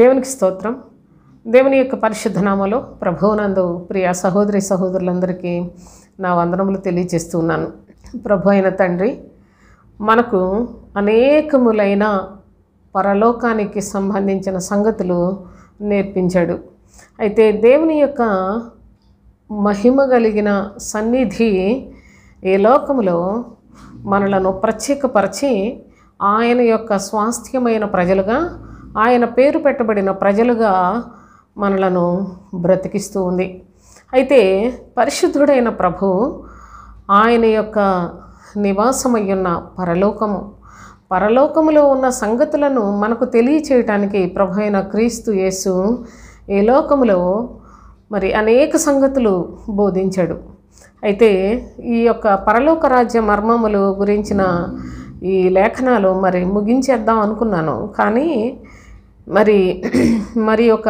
దేవునికి స్తోత్రం. దేవుని యొక్క పరిశుద్ధ నామములో ప్రభువునందు ప్రియ సహోదరి సహోదరులందరికీ నా వందనములు తెలియజేస్తున్నాను. ప్రభు అయిన తండ్రి మనకు అనేకములైన పరలోకానికి సంబంధించిన సంగతులు నేర్పించాడు. అయితే దేవుని యొక్క మహిమ కలిగిన సన్నిధి ఈ లోకములో మనలను ప్రత్యేకపరిచి ఆయన యొక్క స్వాస్థ్యమైన ప్రజలుగా, ఆయన పేరు పెట్టబడిన ప్రజలుగా మనలను బ్రతికిస్తూ ఉంది. అయితే పరిశుద్ధుడైన ప్రభు ఆయన యొక్క నివాసమయ్యున్న పరలోకములో ఉన్న సంగతులను మనకు తెలియచేయటానికి ప్రభు అయిన క్రీస్తు యేసు ఈ లోకములో మరి అనేక సంగతులు బోధించాడు. అయితే ఈ యొక్క పరలోక రాజ్య మర్మములు గురించిన ఈ లేఖనాలు మరి ముగించేద్దాం అనుకున్నాను. కానీ మరి ఒక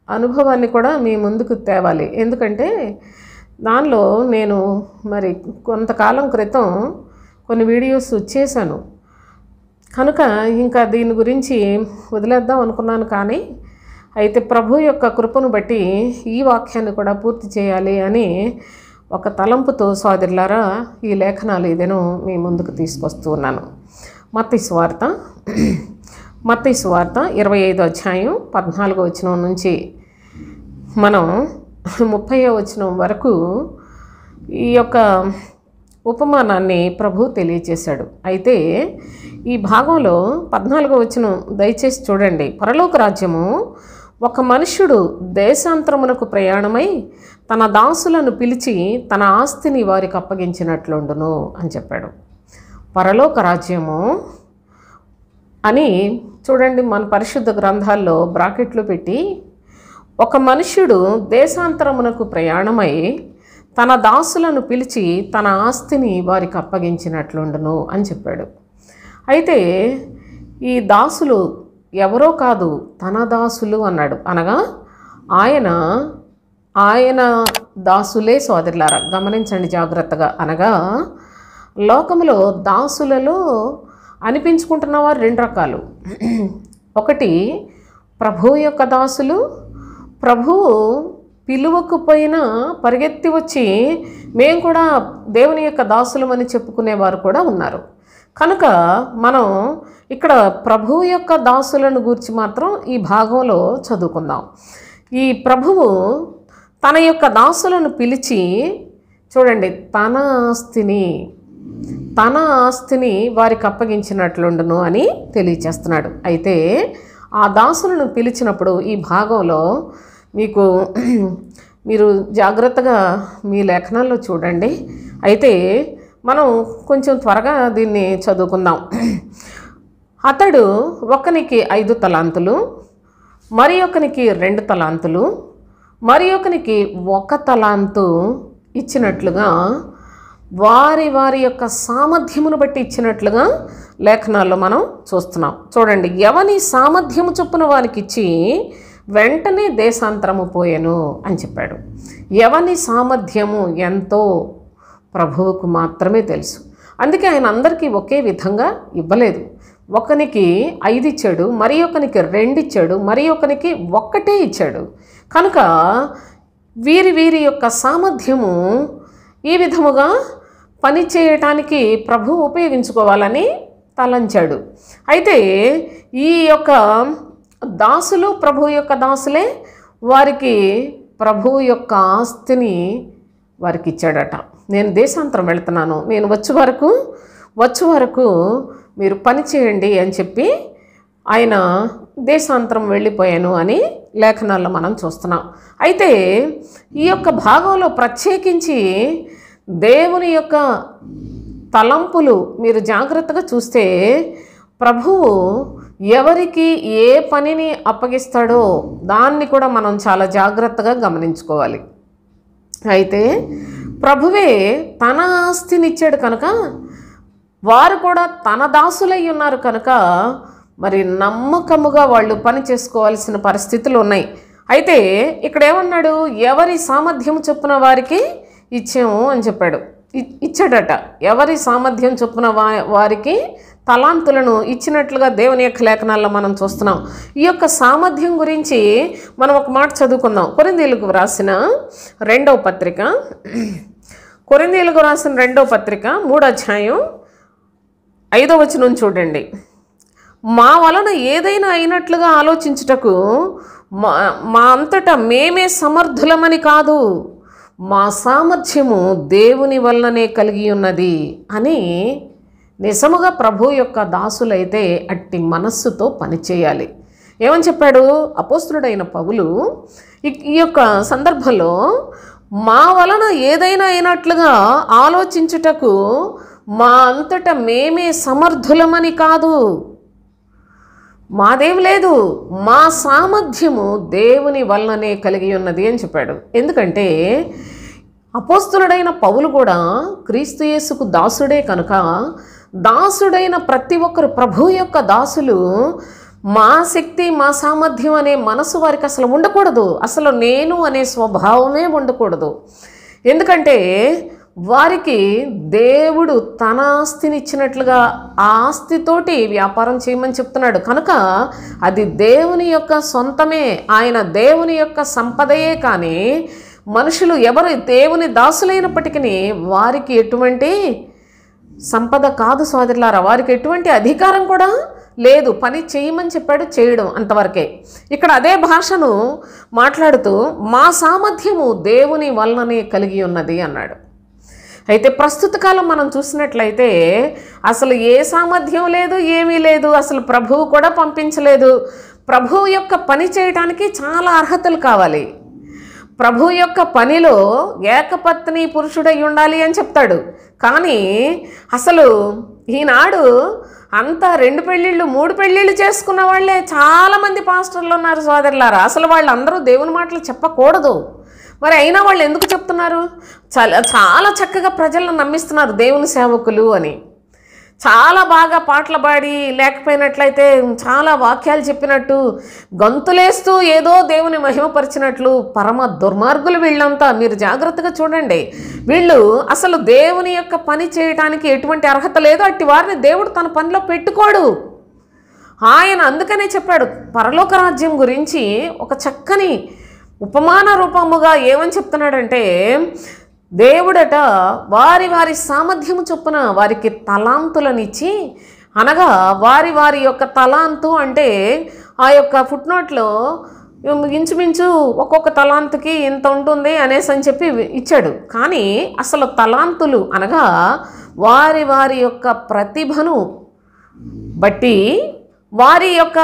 అనుభవాన్ని కూడా మీ ముందుకు తేవాలి. ఎందుకంటే దానిలో నేను మరి కొంతకాలం క్రితం కొన్ని వీడియోస్ చేశాను కనుక ఇంకా దీని గురించి వదిలేద్దాం అనుకున్నాను. కానీ అయితే ప్రభు యొక్క కృపను బట్టి ఈ వాక్యాన్ని కూడా పూర్తి చేయాలి అని ఒక తలంపుతో సోదరులారా ఈ లేఖనాలు ఇదేనో మీ ముందుకు తీసుకొస్తూ ఉన్నాను. మత్తయి సువార్త 25వ అధ్యాయం 14వ వచనం నుంచి మనం 30వ వచనం వరకు ఈ యొక్క ఉపమానాన్ని ప్రభు తెలియచేశాడు. అయితే ఈ భాగంలో 14వ వచనం దయచేసి చూడండి. పరలోక రాజ్యము ఒక మనుష్యుడు దేశాంతరమునకు ప్రయాణమై తన దాసులను పిలిచి తన ఆస్తిని వారికి అప్పగించినట్లుండును అని చెప్పాడు. పరలోక రాజ్యము అని చూడండి, మన పరిశుద్ధ గ్రంథాల్లో బ్రాకెట్లు పెట్టి ఒక మనుష్యుడు దేశాంతరమునకు ప్రయాణమై తన దాసులను పిలిచి తన ఆస్తిని వారికి అప్పగించినట్లుండును అని చెప్పాడు. అయితే ఈ దాసులు ఎవరో కాదు, తన దాసులు అన్నాడు. అనగా ఆయన దాసులే సోదరులారా, గమనించండి జాగ్రత్తగా. అనగా లోకములో దాసులలో అనిపించుకుంటున్నవారు రెండు రకాలు. ఒకటి ప్రభు యొక్క దాసులు, ప్రభువు పిలువకపోయినా పరిగెత్తి వచ్చి మేము కూడా దేవుని యొక్క దాసులమని చెప్పుకునేవారు కూడా ఉన్నారు. కనుక మనం ఇక్కడ ప్రభువు యొక్క దాసులను గూర్చి మాత్రం ఈ భాగంలో చదువుకుందాం. ఈ ప్రభువు తన యొక్క దాసులను పిలిచి చూడండి తన ఆస్తిని వారికి అప్పగించినట్లుండును అని తెలియచేస్తున్నాడు. అయితే ఆ దాసులను పిలిచినప్పుడు ఈ భాగంలో మీరు జాగ్రత్తగా మీ లేఖనాల్లో చూడండి. అయితే మనం కొంచెం త్వరగా దీన్ని చదువుకుందాం. అతడు ఒకనికి 5 తలాంతులు, మరి ఒకనికి 2 తలాంతులు, మరి ఒకనికి 1 తలాంతు ఇచ్చినట్లుగా వారి యొక్క సామర్థ్యమును బట్టి ఇచ్చినట్లుగా లేఖనాల్లో మనం చూస్తున్నాం. చూడండి, ఎవని సామర్థ్యము చొప్పున వానికి ఇచ్చి వెంటనే దేశాంతరము పోయెను అని చెప్పాడు. ఎవని సామర్థ్యము ఎంతో ప్రభువుకు మాత్రమే తెలుసు. అందుకే ఆయన అందరికీ ఒకే విధంగా ఇవ్వలేదు. ఒకనికి 5 ఇచ్చాడు, మరి ఒకనికి 2 ఇచ్చాడు, మరి ఒకనికి 1 ఇచ్చాడు. కనుక వీరి యొక్క సామర్థ్యము ఈ విధముగా పని చేయటానికి ప్రభు ఉపయోగించుకోవాలని తలంచాడు. అయితే ఈ యొక్క దాసులు ప్రభు యొక్క దాసులే, వారికి ప్రభు యొక్క ఆస్తిని వారికి ఇచ్చాడట. నేను దేశాంతరం వెళ్తున్నాను, నేను వచ్చే వరకు మీరు పని చేయండి అని చెప్పి ఆయన దేశాంతరం వెళ్ళిపోయాను అని లేఖనాల్లో మనం చూస్తున్నాం. అయితే ఈ యొక్క భాగంలో ప్రత్యేకించి దేవుని యొక్క తలంపులు మీరు జాగ్రత్తగా చూస్తే ప్రభువు ఎవరికి ఏ పనిని అప్పగిస్తాడో దాన్ని కూడా మనం చాలా జాగ్రత్తగా గమనించుకోవాలి. అయితే ప్రభువే తన ఆస్తిని ఇచ్చాడు కనుక వారు కూడా తన దాసులై ఉన్నారు కనుక మరి నమ్మకముగా వాళ్ళు పని చేసుకోవాల్సిన పరిస్థితులు ఉన్నాయి. అయితే ఇక్కడ ఏమన్నాడు, ఎవరి సామర్థ్యం చొప్పున వారికి ఇచ్చాము అని చెప్పాడు. ఇచ్చాడట. ఎవరి సామర్థ్యం చొప్పున వారికి తలాంతులను ఇచ్చినట్లుగా దేవుని యొక్క లేఖనాల్లో మనం చూస్తున్నాం. ఈ యొక్క సామర్థ్యం గురించి మనం ఒక మాట చదువుకుందాం. కొరింథీయులకు రాసిన 2వ పత్రిక, కొరింథీయులకు రాసిన 2వ పత్రిక 3వ అధ్యాయం 5వ వచనం చూడండి. మా వలన ఏదైనా అయినట్లుగా ఆలోచించుటకు మా అంతటా మేమే సమర్థులమని కాదు, మా సామర్థ్యము దేవుని వలననే కలిగి ఉన్నది అని నిజముగా ప్రభు యొక్క దాసులైతే అట్టి మనస్సుతో పనిచేయాలి. ఏమని చెప్పాడు అపోస్తులుడైన పౌలు ఈ యొక్క సందర్భంలో? మా వలన ఏదైనా అయినట్లుగా ఆలోచించుటకు మా అంతటా మేమే సమర్థులమని కాదు, మాదేం లేదు, మా సామర్థ్యము దేవుని వలననే కలిగి ఉన్నది అని చెప్పాడు. ఎందుకంటే అపోస్తులుడైన పౌలు కూడా క్రీస్తు యేసుకు దాసుడే కనుక దాసుడైన ప్రతి ఒక్కరు ప్రభు యొక్క దాసులు మా శక్తి మా సామర్థ్యం అనే మనసు వారికి అసలు ఉండకూడదు. అసలు నేను అనే స్వభావమే ఉండకూడదు. ఎందుకంటే వారికి దేవుడు తన ఆస్తిని ఇచ్చినట్లుగా ఆ ఆస్తితోటి వ్యాపారం చేయమని చెప్తున్నాడు కనుక అది దేవుని యొక్క సొంతమే, ఆయన దేవుని యొక్క సంపదయే. కానీ మనుషులు ఎవరు దేవుని దాసులైనప్పటికీ వారికి ఎటువంటి సంపద కాదు సోదరులారా, వారికి ఎటువంటి అధికారం కూడా లేదు. పని చేయమని చెప్పాడు, చేయడం అంతవరకే. ఇక్కడ అదే భాషను మాట్లాడుతూ మా సామర్థ్యము దేవుని వలననే కలిగి ఉన్నది అన్నాడు. అయితే ప్రస్తుత కాలం మనం చూసినట్లయితే అసలు ఏ సామర్థ్యం లేదు, ఏమీ లేదు. అసలు ప్రభువు కూడా పంపించలేదు. ప్రభువు యొక్క పని చేయడానికి చాలా అర్హతలు కావాలి. ప్రభు యొక్క పనిలో ఏకపత్ని పురుషుడై ఉండాలి అని చెప్తాడు. కానీ అసలు ఈనాడు అంతా 2 పెళ్ళిళ్ళు 3 పెళ్ళిళ్ళు చేసుకున్న వాళ్ళే చాలామంది పాస్టర్లు ఉన్నారు సోదరులారా. అసలు వాళ్ళందరూ దేవుని మాటలు చెప్పకూడదు. మరి అయినా వాళ్ళు ఎందుకు చెప్తున్నారు? చాలా చక్కగా ప్రజలను నమ్మిస్తున్నారు దేవుని సేవకులు అని. చాలా బాగా పాటలు పాడి లేకపోయినట్లయితే చాలా వాక్యాలు చెప్పినట్టు గంతులేస్తూ ఏదో దేవుని మహిమపరిచినట్లు పరమ దుర్మార్గులు వీళ్ళంతా. మీరు జాగ్రత్తగా చూడండి. వీళ్ళు అసలు దేవుని యొక్క పని చేయడానికి ఎటువంటి అర్హత లేదు. అట్టి వారిని దేవుడు తన పనిలో పెట్టుకోడు. ఆయన అందుకనే చెప్పాడు పరలోక రాజ్యం గురించి ఒక చక్కని ఉపమాన రూపముగా ఏమని చెప్తున్నాడంటే దేవుడట వారి వారి సామర్థ్యము చొప్పున వారికి తలాంతులనిచ్చి, అనగా వారి వారి యొక్క తలాంతు అంటే ఆ యొక్క ఫుట్నోట్లో ఇంచుమించు ఒక్కొక్క తలాంతుకి ఇంత ఉంటుంది అనేసి అని చెప్పి ఇచ్చాడు. కానీ అసలు తలాంతులు అనగా వారి వారి యొక్క ప్రతిభను బట్టి వారి యొక్క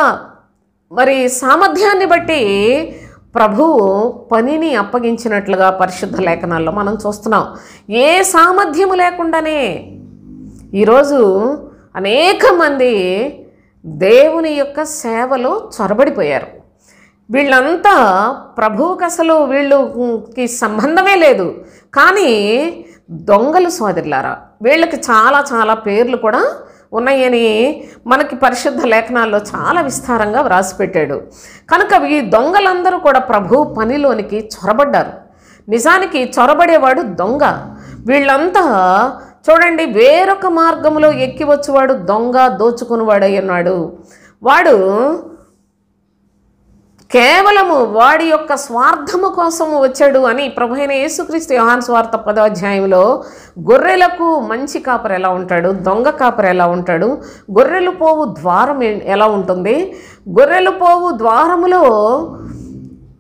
మరి సామర్థ్యాన్ని బట్టి ప్రభువు పనిని అప్పగించినట్లుగా పరిశుద్ధ లేఖనాల్లో మనం చూస్తున్నాం. ఏ సామర్థ్యము లేకుండానే ఈరోజు అనేక మంది దేవుని యొక్క సేవలో చొరబడిపోయారు. వీళ్ళంతా ప్రభువుకి అసలు వీళ్ళకి సంబంధమే లేదు. కానీ దొంగలు సోదరులారా, వీళ్ళకి చాలా చాలా పేర్లు కూడా ఉన్నాయని మనకి పరిశుద్ధ లేఖనాల్లో చాలా విస్తారంగా వ్రాసిపెట్టాడు. కనుక ఈ దొంగలందరూ కూడా ప్రభు పనిలోనికి చొరబడ్డారు. నిజానికి చొరబడేవాడు దొంగ. వీళ్ళంతా చూడండి వేరొక మార్గంలో ఎక్కి వచ్చేవాడు దొంగ, దోచుకునివాడై ఉన్నాడు. వాడు కేవలము వాడి యొక్క స్వార్థము కోసము వచ్చాడు అని ప్రభువైన యేసుక్రీస్తు యోహాను సువార్త 10వ అధ్యాయంలో గొర్రెలకు మంచి కాపరి ఎలా ఉంటాడు, దొంగ కాపరి ఎలా ఉంటాడు, గొర్రెలు పోవు ద్వారం ఎలా ఉంటుంది, గొర్రెలు పోవు ద్వారములో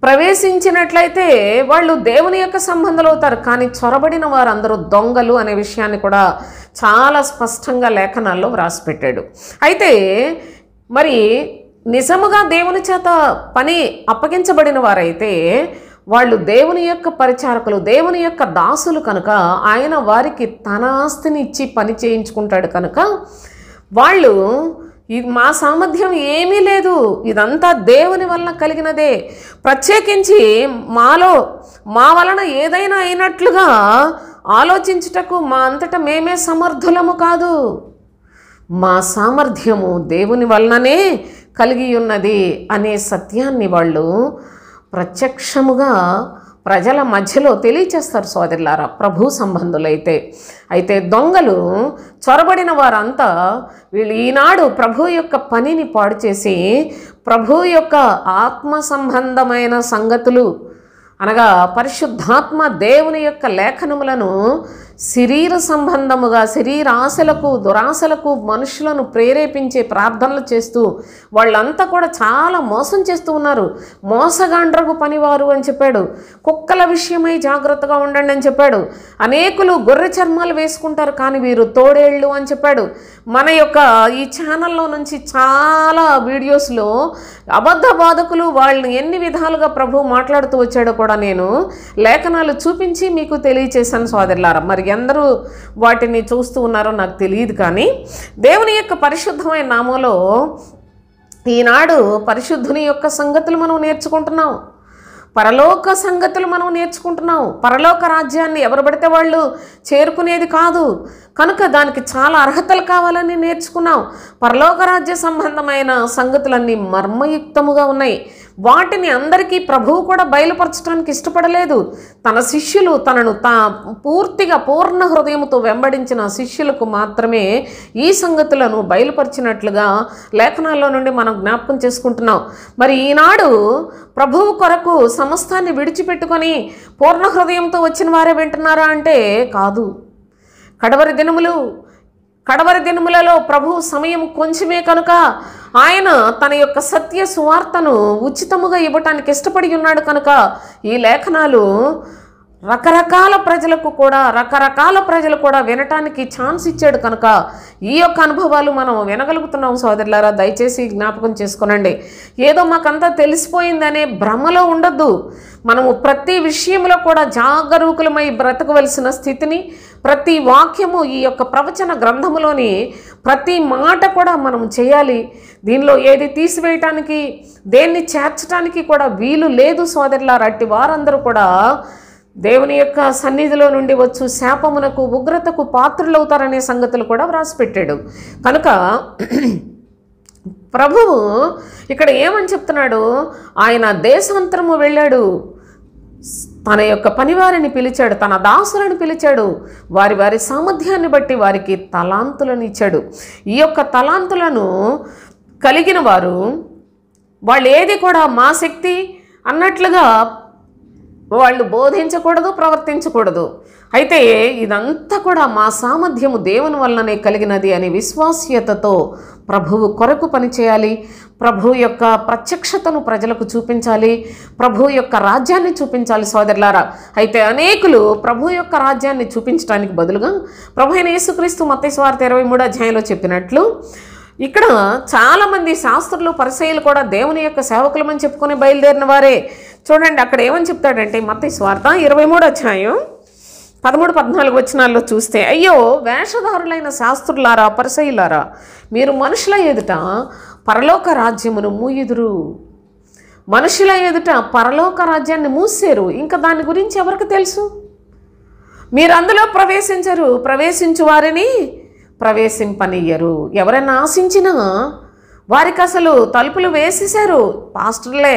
ప్రవేశించినట్లయితే వాళ్ళు దేవుని యొక్క సంబంధాలు అవుతారు. కానీ చొరబడిన వారందరూ దొంగలు అనే విషయాన్ని కూడా చాలా స్పష్టంగా లేఖనాల్లో వ్రాసిపెట్టాడు. అయితే మరి నిజముగా దేవుని చేత పని అప్పగించబడిన వారైతే వాళ్ళు దేవుని యొక్క పరిచారకులు, దేవుని యొక్క దాసులు కనుక ఆయన వారికి తన ఆస్తిని ఇచ్చి పని చేయించుకుంటాడు. కనుక వాళ్ళు మా సామర్థ్యం ఏమీ లేదు, ఇదంతా దేవుని వలన కలిగినదే, ప్రత్యేకించి మా వలన ఏదైనా అయినట్లుగా ఆలోచించుటకు మా అంతటా మేమే సమర్థులము కాదు, మా సామర్థ్యము దేవుని వలననే కలిగి ఉన్నది అనే సత్యాన్ని వాళ్ళు ప్రత్యక్షముగా ప్రజల మధ్యలో తెలియచేస్తారు సోదరులారా, ప్రభు సంబంధులైతే. అయితే దొంగలు, చొరబడిన వారంతా వీళ్ళు ఈనాడు ప్రభు యొక్క పనిని పాడు చేసి ప్రభు యొక్క ఆత్మ సంబంధమైన సంగతులు అనగా పరిశుద్ధాత్మ దేవుని యొక్క లేఖనములను శరీర సంబంధముగా, శరీర ఆశలకు, దురాశలకు మనుషులను ప్రేరేపించే ప్రార్థనలు చేస్తూ వాళ్ళంతా కూడా చాలా మోసం చేస్తూ ఉన్నారు. మోసగాండ్రగు పనివారు అని చెప్పాడు. కుక్కల విషయమై జాగ్రత్తగా ఉండండి అని చెప్పాడు. అనేకులు గొర్రె చర్మాలు వేసుకుంటారు కానీ వీరు తోడేళ్ళు అని చెప్పాడు. మన యొక్క ఈ ఛానల్లో నుంచి చాలా వీడియోస్లో అబద్ధ బాధకులు వాళ్ళని ఎన్ని విధాలుగా ప్రభు మాట్లాడుతూ వచ్చాడో కూడా నేను లేఖనాలు చూపించి మీకు తెలియచేశాను సోదరులారా. మరి అందరూ వాటిని చూస్తూ ఉన్నారో నాకు తెలియదు, కానీ దేవుని యొక్క పరిశుద్ధమైన నామంలో ఈనాడు పరిశుద్ధుని యొక్క సంగతులు మనం నేర్చుకుంటున్నాం. పరలోక సంగతులు మనం నేర్చుకుంటున్నాం. పరలోక రాజ్యాన్ని ఎవరు పడితే వాళ్ళు చేరుకునేది కాదు కనుక దానికి చాలా అర్హతలు కావాలని నేర్చుకున్నాం. పరలోక రాజ్య సంబంధమైన సంగతులన్నీ మర్మయుక్తముగా ఉన్నాయి. వాటిని అందరికీ ప్రభువు కూడా బయలుపరచడానికి ఇష్టపడలేదు. తన శిష్యులు, తనను పూర్తిగా పూర్ణ హృదయంతో వెంబడించిన శిష్యులకు మాత్రమే ఈ సంగతులను బయలుపరిచినట్లుగా లేఖనాల్లో నుండి మనం జ్ఞాపకం చేసుకుంటున్నాం. మరి ఈనాడు ప్రభువు కొరకు సమస్తాన్ని విడిచిపెట్టుకొని పూర్ణ హృదయంతో వచ్చిన వారే వింటున్నారా అంటే కాదు. కడవరి దినములలో ప్రభు సమయం కొంచెమే కనుక ఆయన తన యొక్క సత్య సువార్తను ఉచితముగా ఇవ్వటానికి ఇష్టపడి ఉన్నాడు కనుక ఈ లేఖనాలు రకరకాల ప్రజలు కూడా వినటానికి ఛాన్స్ ఇచ్చాడు కనుక ఈ యొక్క అనుభవాలు మనం వినగలుగుతున్నాం సోదరులారా. దయచేసి జ్ఞాపకం చేసుకోనండి. ఏదో మాకంతా తెలిసిపోయిందనే భ్రమలో ఉండొద్దు. మనము ప్రతి విషయంలో కూడా జాగరూకులమై బ్రతకవలసిన స్థితిని, ప్రతి వాక్యము ఈ యొక్క ప్రవచన గ్రంథములోని ప్రతి మాట కూడా మనం చేయాలి. దీనిలో ఏది తీసివేయటానికి, దేన్ని చేర్చడానికి కూడా వీలు లేదు సోదరులారా. అట్టి వారందరూ కూడా దేవుని యొక్క సన్నిధిలో నుండి వచ్చు శాపమునకు, ఉగ్రతకు పాత్రులవుతారనే సంగతులు కూడా వ్రాసిపెట్టాడు. కనుక ప్రభువు ఇక్కడ ఏమని చెప్తున్నాడు? ఆయన దేశాంతరము వెళ్ళాడు, తన యొక్క పనివారిని పిలిచాడు, తన దాసులను పిలిచాడు, వారి వారి సామర్థ్యాన్ని బట్టి వారికి తలాంతులను ఇచ్చాడు. ఈ యొక్క తలాంతులను కలిగిన వారు వాళ్ళు ఏది కూడా మా శక్తి అన్నట్లుగా వాళ్ళు బోధించకూడదు, ప్రవర్తించకూడదు. అయితే ఇదంతా కూడా మా సామర్థ్యము దేవుని వల్లనే కలిగినది అని విశ్వాస్యతతో ప్రభువు కొరకు పనిచేయాలి. ప్రభు యొక్క ప్రత్యక్షతను ప్రజలకు చూపించాలి, ప్రభు యొక్క రాజ్యాన్ని చూపించాలి సోదరులారా. అయితే అనేకులు ప్రభు యొక్క రాజ్యాన్ని చూపించడానికి బదులుగా ప్రభు అయిన యేసుక్రీస్తు మత్తయి సువార్త 23వ అధ్యాయంలో చెప్పినట్లు ఇక్కడ చాలామంది శాస్త్రులు, పరిసయ్యులు కూడా దేవుని యొక్క సేవకులమని చెప్పుకొని బయలుదేరిన వారే. చూడండి అక్కడ ఏమని చెప్తాడంటే మత్తయి సువార్త 23వ అధ్యాయం 13-14 వచనాల్లో చూస్తే, అయ్యో వేషధారులైన శాస్త్రులారా, పరిసయ్యులారా, మీరు మనుషుల ఎదుట పరలోక రాజ్యమును మూయుదురు. మనుషుల ఎదుట పరలోక రాజ్యాన్ని మూసేరు. ఇంకా దాని గురించి ఎవరికి తెలుసు? మీరు అందులో ప్రవేశించరు, ప్రవేశించు వారిని ప్రవేశింపనియ్యరు. ఎవరైనా ఆశించినా వారికి అసలు తలుపులు వేసేశారు పాస్టర్లే.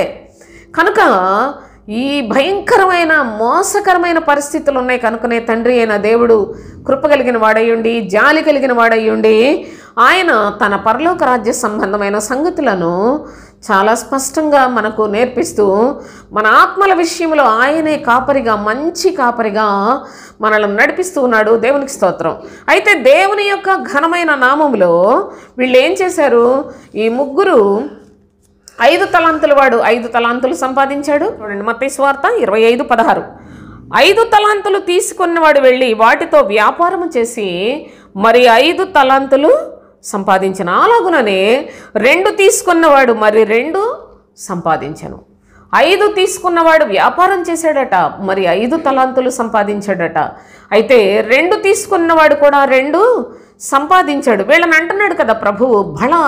కనుక ఈ భయంకరమైన మోసకరమైన పరిస్థితులు ఉన్నాయి కనుకనే తండ్రి అయిన దేవుడు కృప కలిగిన వాడయ్యుండి, జాలి కలిగిన వాడయ్యుండి ఆయన తన పరలోక రాజ్య సంబంధమైన సంగతులను చాలా స్పష్టంగా మనకు నేర్పిస్తూ మన ఆత్మల విషయంలో ఆయనే కాపరిగా, మంచి కాపరిగా మనల్ని నడిపిస్తూ ఉన్నాడు. దేవునికి స్తోత్రం. అయితే దేవుని యొక్క ఘనమైన నామములో వీళ్ళు ఏం చేశారు? ఈ ముగ్గురు 5 తలాంతుల వాడు 5 తలాంతులు సంపాదించాడు. చూడండి మత్తయి సువార్త 25:16. 5 తలాంతులు తీసుకున్నవాడు వెళ్ళి వాటితో వ్యాపారము చేసి మరి 5 తలాంతులు సంపాదించిన. అలాగుననే 2 తీసుకున్నవాడు మరి 2 సంపాదించను. 5 తీసుకున్నవాడు వ్యాపారం చేశాడట, మరి 5 తలాంతులు సంపాదించాడట. అయితే 2 తీసుకున్నవాడు కూడా 2 సంపాదించాడు. వీళ్ళని అంటున్నాడు కదా ప్రభువు, బలా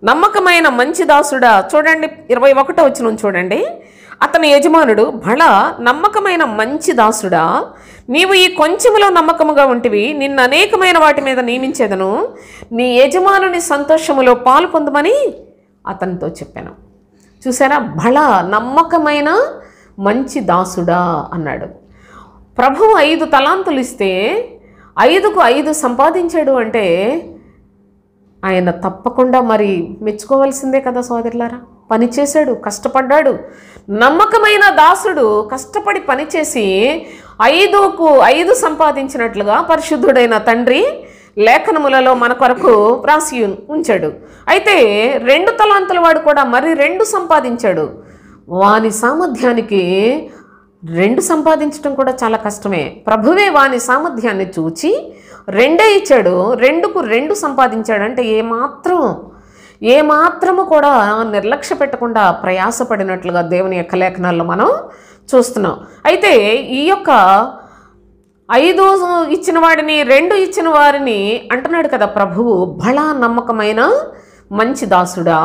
నమ్మకమైన మంచి దాసుడా. చూడండి 21వ వచనం చూడండి. అతని యజమానుడు, బళ నమ్మకమైన మంచి దాసుడా, నీవు ఈ కొంచెములో నమ్మకముగా ఉంటివి, నిన్ను అనేకమైన వాటి మీద నియమించేదను, నీ యజమానుని సంతోషములో పాలు పొందమని అతనితో చెప్పాను. చూసారా? బళ నమ్మకమైన మంచి దాసుడా అన్నాడు. ప్రభువు 5 తలాంతులు ఇస్తే 5కు 5 సంపాదించాడు అంటే ఆయన తప్పకుండా మరి మెచ్చుకోవాల్సిందే కదా సోదరులారా. పనిచేశాడు, కష్టపడ్డాడు. నమ్మకమైన దాసుడు కష్టపడి పనిచేసి 5కు 5 సంపాదించినట్లుగా పరిశుద్ధుడైన తండ్రి లేఖనములలో మన కొరకు రాసి ఉంచాడు. అయితే 2 తలాంతుల వాడు కూడా మరి 2 సంపాదించాడు. వాని సామర్థ్యానికి 2 సంపాదించడం కూడా చాలా కష్టమే. ప్రభువే వాని సామర్థ్యాన్ని చూచి 2 ఇచ్చాడు. 2కు 2 సంపాదించాడు. అంటే ఏమాత్రము కూడా నిర్లక్ష్య పెట్టకుండా ప్రయాసపడినట్లుగా దేవుని యొక్క లేఖనాల్లో మనం చూస్తున్నాం. అయితే ఈ యొక్క 5 ఇచ్చిన వాడిని 2 ఇచ్చిన వారిని అంటున్నాడు కదా ప్రభువు, బలా నమ్మకమైన మంచి దాసుడా,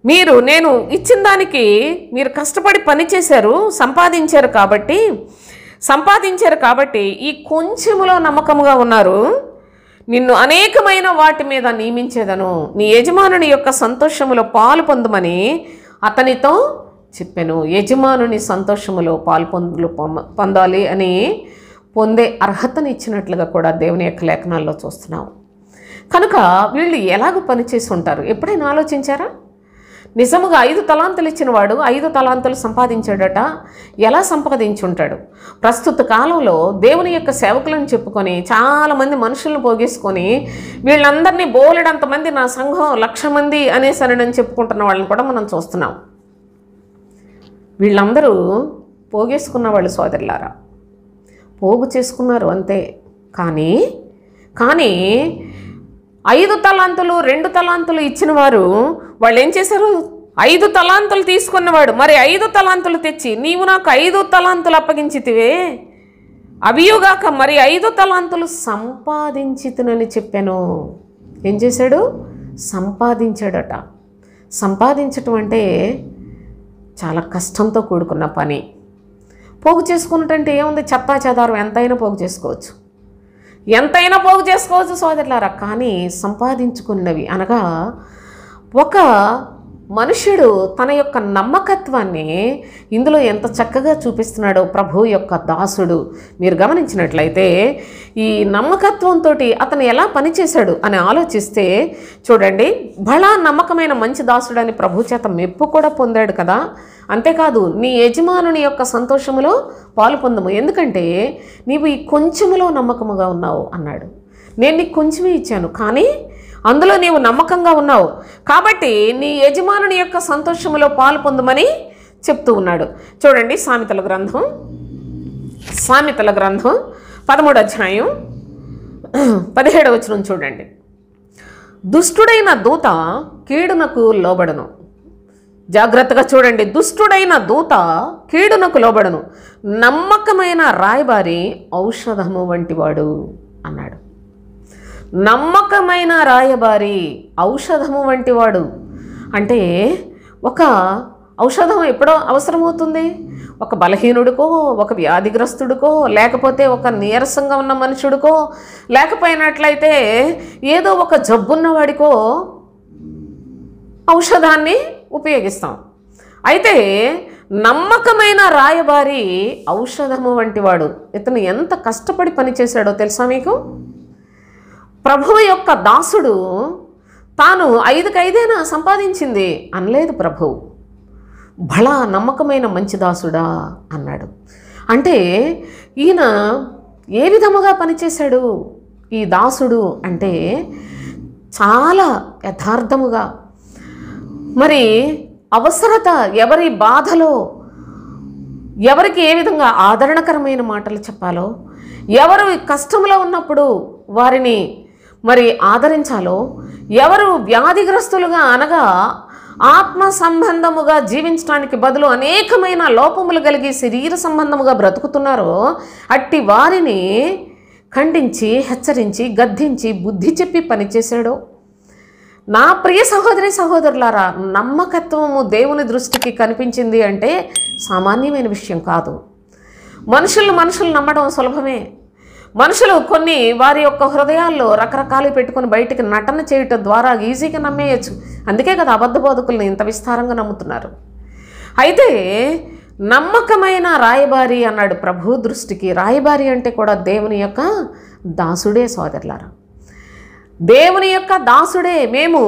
నేను ఇచ్చిన దానికి మీరు కష్టపడి పనిచేశారు, సంపాదించారు కాబట్టి ఈ కొంచెములో నమ్మకముగా ఉన్నారు. నిన్ను అనేకమైన వాటి మీద నియమించేదను, నీ యజమానుని యొక్క సంతోషములో పాలు పొందుమని అతనితో చెప్పాను. యజమానుని సంతోషములో పాలు పొందాలి అని పొందే అర్హతను ఇచ్చినట్లుగా కూడా దేవుని యొక్క లేఖనాల్లో చూస్తున్నాం. కనుక వీళ్ళు ఎలాగ పనిచేసి ఉంటారు? ఎప్పుడైనా ఆలోచించారా? నిజముగా 5 తలాంతులు ఇచ్చిన వాడు 5 తలాంతులు సంపాదించాడట. ఎలా సంపాదించి ఉంటాడు? ప్రస్తుత కాలంలో దేవుని యొక్క సేవకులను చెప్పుకొని చాలామంది మనుషులను పోగేసుకొని వీళ్ళందరినీ బోలెడంతమంది నా సంఘం 1,00,000 మంది అనేసరని చెప్పుకుంటున్న వాళ్ళని కూడా మనం చూస్తున్నాం. వీళ్ళందరూ పోగేసుకున్న వాళ్ళు సోదరులారా, పోగు చేసుకున్నారు అంతే. కానీ 5 తలాంతులు 2 తలాంతులు ఇచ్చిన వారు వాళ్ళు ఏం చేశారు? 5 తలాంతులు తీసుకున్నవాడు మరి 5 తలాంతులు తెచ్చి, నీవు నాకు 5 తలాంతులు అప్పగించితివే, అవియుగాక మరి 5 తలాంతులు సంపాదించితునని చెప్పాను. ఏం చేశాడు? సంపాదించాడట. సంపాదించటం అంటే చాలా కష్టంతో కూడుకున్న పని. పోగు చేసుకున్నట్టంటే ఏముంది? చెత్తా చెదారం ఎంతైనా పోగు చేసుకోవచ్చు సోదరులారా. కానీ సంపాదించుకున్నవి అనగా ఒక మనుష్యుడు తన యొక్క నమ్మకత్వాన్ని ఇందులో ఎంత చక్కగా చూపిస్తున్నాడో ప్రభు యొక్క దాసుడు. మీరు గమనించినట్లయితే ఈ నమ్మకత్వంతో అతను ఎలా పనిచేశాడు అని ఆలోచిస్తే చూడండి, బలా నమ్మకమైన మంచి దాసుడు అని ప్రభు చేత మెప్పు కూడా పొందాడు కదా. అంతేకాదు, నీ యజమానుని యొక్క సంతోషములో పాలు పొందము, ఎందుకంటే నీవు ఈ కొంచెములో నమ్మకముగా ఉన్నావు అన్నాడు. నేను నీకు కొంచెమే ఇచ్చాను, కానీ అందులో నీవు నమ్మకంగా ఉన్నావు కాబట్టి నీ యజమానుని యొక్క సంతోషములో పాలు పొందమని చెప్తూ ఉన్నాడు. చూడండి, సామెతల గ్రంథం 13వ అధ్యాయం 17వ వచనం చూడండి. దుష్టుడైన దూత కీడునకు లోబడను. జాగ్రత్తగా చూడండి, దుష్టుడైన దూత కీడునకు లోబడను, నమ్మకమైన రాయబారి ఔషధము వంటివాడు అన్నాడు. నమ్మకమైన రాయబారి ఔషధము వంటివాడు అంటే ఒక ఔషధం ఎప్పుడో అవసరమవుతుంది? ఒక బలహీనుడికో, ఒక వ్యాధిగ్రస్తుడికో, లేకపోతే ఒక నీరసంగా ఉన్న మనుషుడికో, లేకపోయినట్లయితే ఏదో ఒక జబ్బున్నవాడికో ఔషధాన్ని ఉపయోగిస్తాం. అయితే నమ్మకమైన రాయబారి ఔషధము వంటివాడు. ఇతను ఎంత కష్టపడి పనిచేశాడో తెలుసా మీకు? ప్రభువు యొక్క దాసుడు తాను 5కి 5 సంపాదించింది అనలేదు ప్రభువు. బలా నమ్మకమైన మంచి దాసుడా అన్నాడు. అంటే ఈయన ఏ విధముగా పనిచేశాడు ఈ దాసుడు అంటే చాలా యథార్థముగా, మరి అవసరత, ఎవరి బాధలో ఎవరికి ఏ విధంగా ఆదరణకరమైన మాటలు చెప్పాలో, ఎవరు కష్టంలో ఉన్నప్పుడు వారిని మరి ఆదరించాలో, ఎవరు వ్యాధిగ్రస్తులుగా అనగా ఆత్మ సంబంధముగా జీవించడానికి బదులు అనేకమైన లోపములు కలిగి శరీర సంబంధముగా బ్రతుకుతున్నారో అట్టి వారిని ఖండించి, హెచ్చరించి, గద్దించి, బుద్ధి చెప్పి పనిచేశాడో. నా ప్రియ సహోదరి సహోదరులారా, నమ్మకత్వము దేవుని దృష్టికి కనిపించింది అంటే సామాన్యమైన విషయం కాదు. మనుషులు నమ్మడం సులభమే. మనుషులు కొన్ని వారి యొక్క హృదయాల్లో రకరకాలు పెట్టుకొని బయటికి నటన చేయటం ద్వారా ఈజీగా నమ్మేయచ్చు. అందుకే కదా అబద్ధ బోధకుల్ని ఇంత విస్తారంగా నమ్ముతున్నారు. అయితే నమ్మకమైన రాయబారి అన్నాడు. ప్రభు దృష్టికి రాయబారి అంటే కూడా దేవుని యొక్క దాసుడే సోదరులారా, దేవుని యొక్క దాసుడే. మేము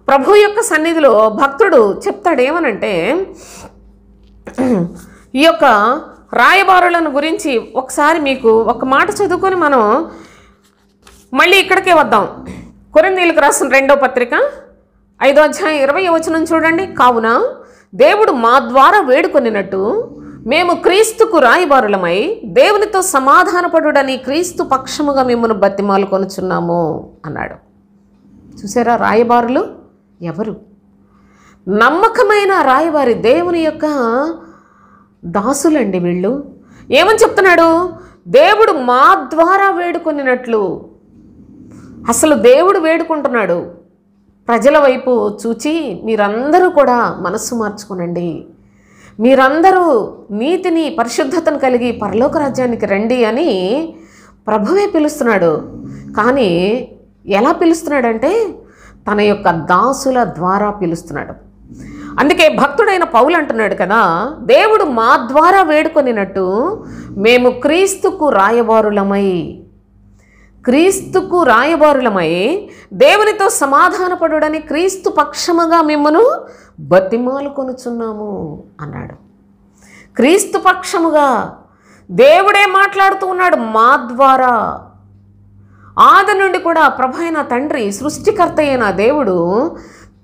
ప్రభు యొక్క సన్నిధిలో భక్తుడు చెప్తాడు ఏమనంటే, ఈ యొక్క రాయబారులను గురించి ఒకసారి మీకు ఒక మాట చదువుకొని మనం మళ్ళీ ఇక్కడికే వద్దాం. కొరింథీయులకు రాసిన 2వ పత్రిక 5వ అధ్యాయం 20వ వచనం చూడండి. కావున దేవుడు మా ద్వారా వేడుకొనినట్టు మేము క్రీస్తుకు రాయబారులమై దేవునితో సమాధానపడుడని క్రీస్తు పక్షముగా మిమ్మల్ని బతిమాలు కొనుచున్నాము అన్నాడు. చూసారా, రాయబారులు ఎవరు? నమ్మకమైన రాయబారి, దేవుని యొక్క దాసులండి వీళ్ళు. ఏమని చెప్తున్నాడు? దేవుడు మా ద్వారా వేడుకొనినట్లు. అసలు దేవుడు వేడుకుంటున్నాడు. ప్రజల వైపు చూచి మీరందరూ కూడా మనస్సు మార్చుకోనండి, మీరందరూ నీతిని పరిశుద్ధతను కలిగి పరలోక రాజ్యానికి రండి అని ప్రభువే పిలుస్తున్నాడు. కానీ ఎలా పిలుస్తున్నాడంటే తన యొక్క దాసుల ద్వారా పిలుస్తున్నాడు. అందుకే భక్తుడైన పౌలు అంటున్నాడు కదా, దేవుడు మా ద్వారా వేడుకొనినట్టు మేము క్రీస్తుకు రాయబారులమై దేవునితో సమాధానపడుడని క్రీస్తు పక్షముగా మిమ్మను బతిమాలు కొనుచున్నాము అన్నాడు. క్రీస్తు పక్షముగా దేవుడే మాట్లాడుతూ ఉన్నాడు మా ద్వారా. ఆది నుండి కూడా ప్రభు అయిన తండ్రి, సృష్టికర్త అయిన దేవుడు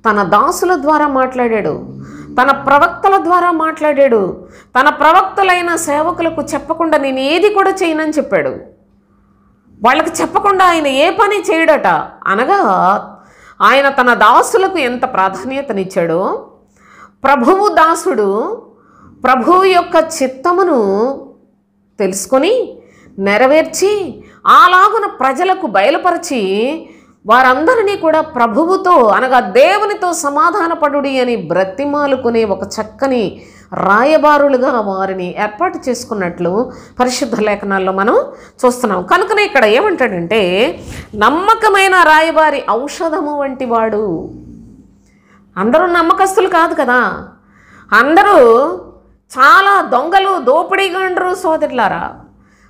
తన దాసుల ద్వారా మాట్లాడాడు, తన ప్రవక్తల ద్వారా మాట్లాడాడు. తన ప్రవక్తలైన సేవకులకు చెప్పకుండా నేను ఏది కూడా చేయనని చెప్పాడు. వాళ్ళకి చెప్పకుండా ఆయన ఏ పని చేయడట. అనగా ఆయన తన దాసులకు ఎంత ప్రాధాన్యతనిచ్చాడో, ప్రభువు దాసుడు ప్రభువు యొక్క చిత్తమును తెలుసుకొని నెరవేర్చి అలాగున ప్రజలకు బయలుపరిచి వారందరినీ కూడా ప్రభువుతో అనగా దేవునితో సమాధానపడుడి అని బ్రతిమాలుకునే ఒక చక్కని రాయబారులుగా వారిని ఏర్పాటు చేసుకున్నట్లు పరిశుద్ధ లేఖనాల్లో మనం చూస్తున్నాం. కనుకనే ఇక్కడ ఏమంటాడంటే, నమ్మకమైన రాయబారి ఔషధము వంటి వాడు. అందరూ నమ్మకస్తులు కాదు కదా, అందరూ చాలా దొంగలు, దోపిడీగాండ్రు సోదరులారా.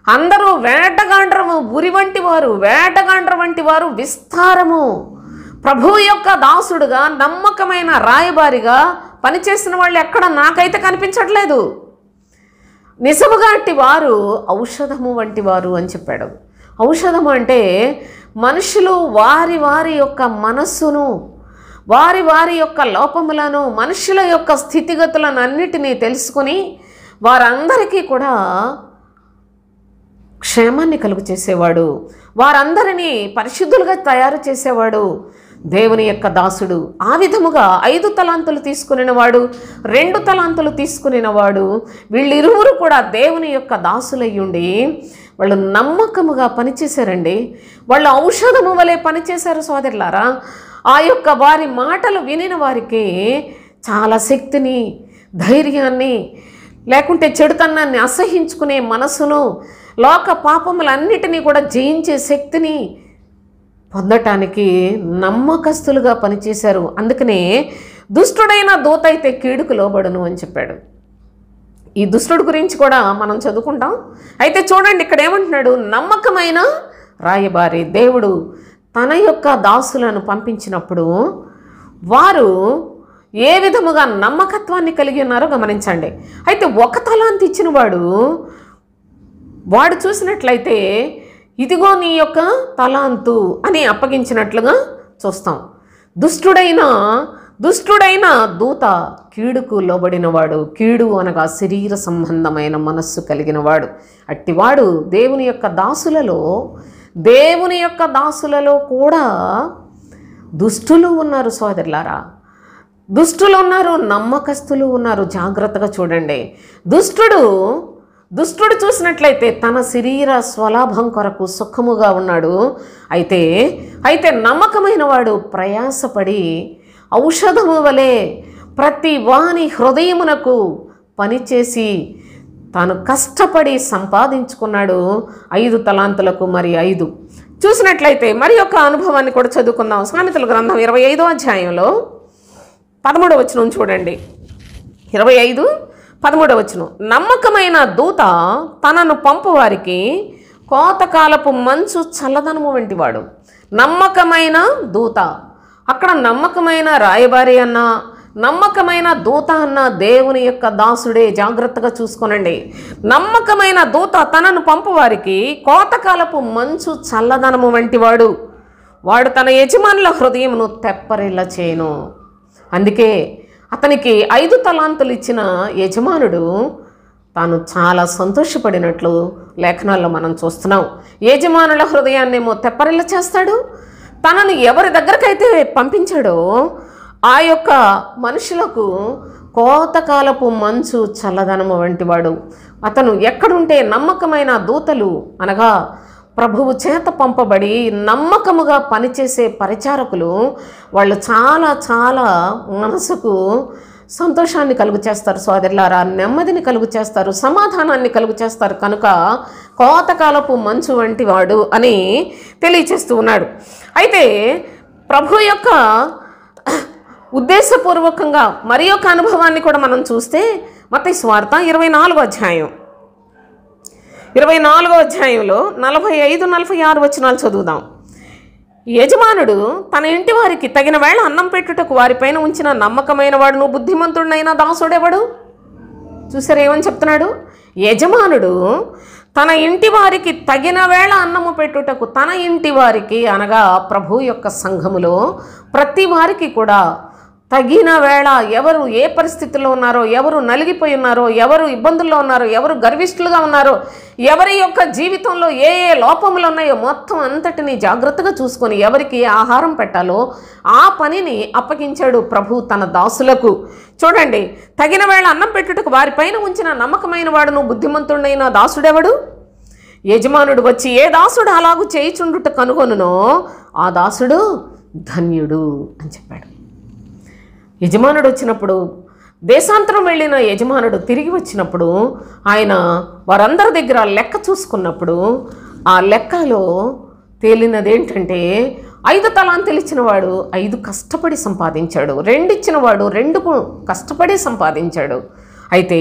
అందరూ వేటగాండ్రము, ఉరి వంటి వారు విస్తారము. ప్రభు యొక్క దాసుడుగా నమ్మకమైన రాయబారిగా పనిచేసిన వాళ్ళు ఎక్కడ నాకైతే కనిపించట్లేదు. నిజముగా అట్టి వారు ఔషధము వంటి వారు అని చెప్పాడు. ఔషధము అంటే మనుషులు వారి వారి యొక్క మనస్సును, వారి యొక్క లోపములను, మనుషుల యొక్క స్థితిగతులను అన్నిటినీ తెలుసుకొని వారందరికీ కూడా క్షేమాన్ని కలుగు చేసేవాడు, వారందరినీ పరిశుద్ధులుగా తయారు చేసేవాడు దేవుని యొక్క దాసుడు. ఆ విధముగా 5 తలాంతులు తీసుకునినవాడు, 2 తలాంతులు తీసుకునినవాడు, వీళ్ళిరువురు కూడా దేవుని యొక్క దాసులయ్యుండి వాళ్ళు నమ్మకముగా పనిచేశారండి. వాళ్ళు ఔషధము వలె పనిచేశారు సోదరులారా. ఆ యొక్క వారి మాటలు వినిన వారికి చాలా శక్తిని, ధైర్యాన్ని, లేకుంటే చెడుతనాన్ని అసహించుకునే మనసును, లోక పాపములన్నిటినీ కూడా జయించే శక్తిని పొందటానికి నమ్మకస్తులుగా పనిచేశారు. అందుకనే దుష్టుడైన దూత అయితే కీడుకు లోబడును అని చెప్పాడు. ఈ దుష్టుడి గురించి కూడా మనం చదువుకుంటాం. అయితే చూడండి ఇక్కడ ఏమంటున్నాడు, నమ్మకమైన రాయబారి. దేవుడు తన యొక్క దాసులను పంపించినప్పుడు వారు ఏ విధముగా నమ్మకత్వాన్ని కలిగి ఉన్నారో గమనించండి. అయితే ఒక తలాంతు ఇచ్చిన వాడు చూసినట్లయితే ఇదిగో నీ యొక్క తలాంతు అని అప్పగించినట్లుగా చూస్తాం. దుష్టుడైన దూత కీడుకు లోబడినవాడు. కీడు అనగా శరీర సంబంధమైన మనస్సు కలిగినవాడు. అట్టివాడు దేవుని యొక్క దాసులలో కూడా దుష్టులు ఉన్నారు సోదరులారా. దుష్టులు ఉన్నారు, నమ్మకస్తులు ఉన్నారు. జాగ్రత్తగా చూడండి. దుష్టుడు చూసినట్లయితే తన శరీర స్వలాభం కొరకు సుఖముగా ఉన్నాడు. అయితే నమ్మకమైన వాడు ప్రయాసపడి ఔషధము వలె ప్రతి వాని హృదయమునకు పనిచేసి తాను కష్టపడి సంపాదించుకున్నాడు 5 తలాంతులకు మరి 5. చూసినట్లయితే మరి యొక్క అనుభవాన్ని కూడా చదువుకుందాం. సామెతల గ్రంథం 25వ అధ్యాయంలో 13వ వచనం చూడండి. 25 13వ వచనం, నమ్మకమైన దూత తనను పంపువారికి కోతకాలపు మంచు చల్లదనము వంటివాడు. నమ్మకమైన దూత, అక్కడ నమ్మకమైన రాయబారి అన్నా నమ్మకమైన దూత అన్న దేవుని యొక్క దాసుడే. జాగ్రత్తగా చూసుకోనండి. నమ్మకమైన దూత తనను పంపువారికి కోతకాలపు మంచు చల్లదనము వంటివాడు. వాడు తన యజమానుల హృదయమును తెప్పరిల్ల చేయను. అందుకే అతనికి 5 తలాంతులు ఇచ్చిన యజమానుడు తాను చాలా సంతోషపడినట్లు లేఖనాల్లో మనం చూస్తున్నాం. యజమానుల హృదయాన్నేమో తెప్పరిల్ల చేస్తాడు. తనను ఎవరి దగ్గరకైతే పంపించాడో ఆ యొక్క మనుషులకు కోతకాలపు మంచు చల్లదనము వంటివాడు. అతను ఎక్కడుంటే నమ్మకమైన దూతలు అనగా ప్రభువు చేత పంపబడి నమ్మకముగా పనిచేసే పరిచారకులు, వాళ్ళు చాలా చాలా మనసుకు సంతోషాన్ని కలుగు చేస్తారు సోదరులారా, నెమ్మదిని కలుగు చేస్తారు, సమాధానాన్ని కలుగు చేస్తారు. కనుక కోతకాలపు మంచు వంటి వాడు అని తెలియచేస్తూ ఉన్నాడు. అయితే ప్రభు యొక్క ఉద్దేశపూర్వకంగా మరి యొక్క అనుభవాన్ని కూడా మనం చూస్తే మత్తయి సువార్త 24వ అధ్యాయం 24వ అధ్యాయంలో 45-46 వచనాలు చదువుదాం. యజమానుడు తన ఇంటి వారికి తగిన వేళ అన్నం పెట్టుటకు వారిపైన ఉంచిన నమ్మకమైన వాడు, నువ్వు బుద్ధిమంతుడైన దాసుడెవడు? చూసారు ఏమని చెప్తున్నాడు? యజమానుడు తన ఇంటి వారికి తగిన వేళ అన్నము పెట్టుటకు, తన ఇంటి వారికి అనగా ప్రభు యొక్క సంఘములో ప్రతి వారికి కూడా తగిన వేళ, ఎవరు ఏ పరిస్థితుల్లో ఉన్నారో, ఎవరు నలిగిపోయి ఉన్నారో, ఎవరు ఇబ్బందుల్లో ఉన్నారో, ఎవరు గర్విష్ఠులుగా ఉన్నారో, ఎవరి యొక్క జీవితంలో ఏ ఏ లోపములు ఉన్నాయో మొత్తం అంతటిని జాగ్రత్తగా చూసుకొని ఎవరికి ఆహారం పెట్టాలో ఆ పనిని అప్పగించాడు ప్రభు తన దాసులకు. చూడండి, తగిన వేళ అన్నం పెట్టుటకు వారిపైన ఉంచిన నమ్మకమైన వాడు, నువ్వు బుద్ధిమంతుడైన దాసుడెవడు? యజమానుడు వచ్చి ఏ దాసుడు అలాగూ చేయిచుండుట కనుగొనునో ఆ దాసుడు ధన్యుడు అని చెప్పాడు. యజమానుడు వచ్చినప్పుడు, దేశాంతరం వెళ్ళిన యజమానుడు తిరిగి వచ్చినప్పుడు ఆయన వారందరి దగ్గర లెక్క చూసుకున్నప్పుడు ఆ లెక్కలో తేలినదేంటంటే 5 తలాంతులు ఇచ్చినవాడు 5 కష్టపడి సంపాదించాడు, 2 ఇచ్చినవాడు 2 కష్టపడి సంపాదించాడు. అయితే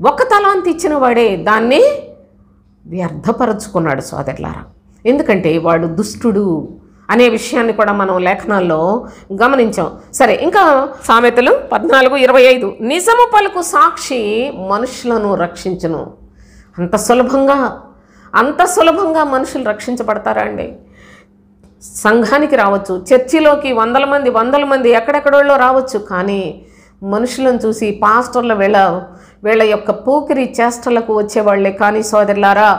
1 తలాంతు ఇచ్చిన వాడే దాన్ని వ్యర్థపరచుకున్నాడు సోదరులారా. ఎందుకంటే వాడు దుష్టుడు అనే విషయాన్ని కూడా మనం లేఖనాల్లో గమనించాం. సరే, ఇంకా సామెతలు 14:25, నిజము పలుకు సాక్షి మనుషులను రక్షించును. అంత సులభంగా మనుషులు రక్షించబడతారా అండి? సంఘానికి రావచ్చు, చర్చిలోకి వందల మంది ఎక్కడెక్కడోళ్ళో రావచ్చు, కానీ మనుషులను చూసి పాస్టర్ల వీళ్ళ యొక్క పోకిరి చేష్టలకు వచ్చేవాళ్లే. కానీ సోదరులారా,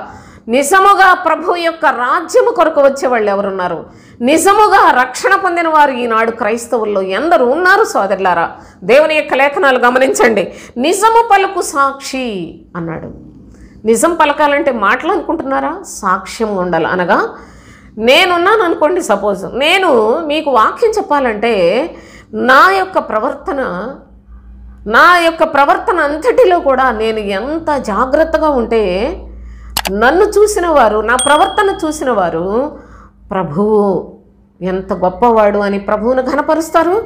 నిజముగా ప్రభు యొక్క రాజ్యము కొరకు వచ్చేవాళ్ళు ఎవరున్నారు? నిజముగా రక్షణ పొందిన వారు ఈనాడు క్రైస్తవుల్లో ఎందరు ఉన్నారు సోదరులారా? దేవుని యొక్క లేఖనాలు గమనించండి. నిజము పలుకు సాక్షి అన్నాడు. నిజం పలకాలంటే మాటలు అనుకుంటున్నారా? సాక్ష్యం ఉండాలి. అనగా నేనున్నాను అనుకోండి, సపోజ్ నేను మీకు వాక్యం చెప్పాలంటే నా యొక్క ప్రవర్తన అంతటిలో కూడా నేను ఎంత జాగ్రత్తగా ఉంటే నన్ను చూసిన వారు, నా ప్రవర్తన చూసిన వారు ప్రభువు ఎంత గొప్పవాడు అని ప్రభువును ఘనపరుస్తారు.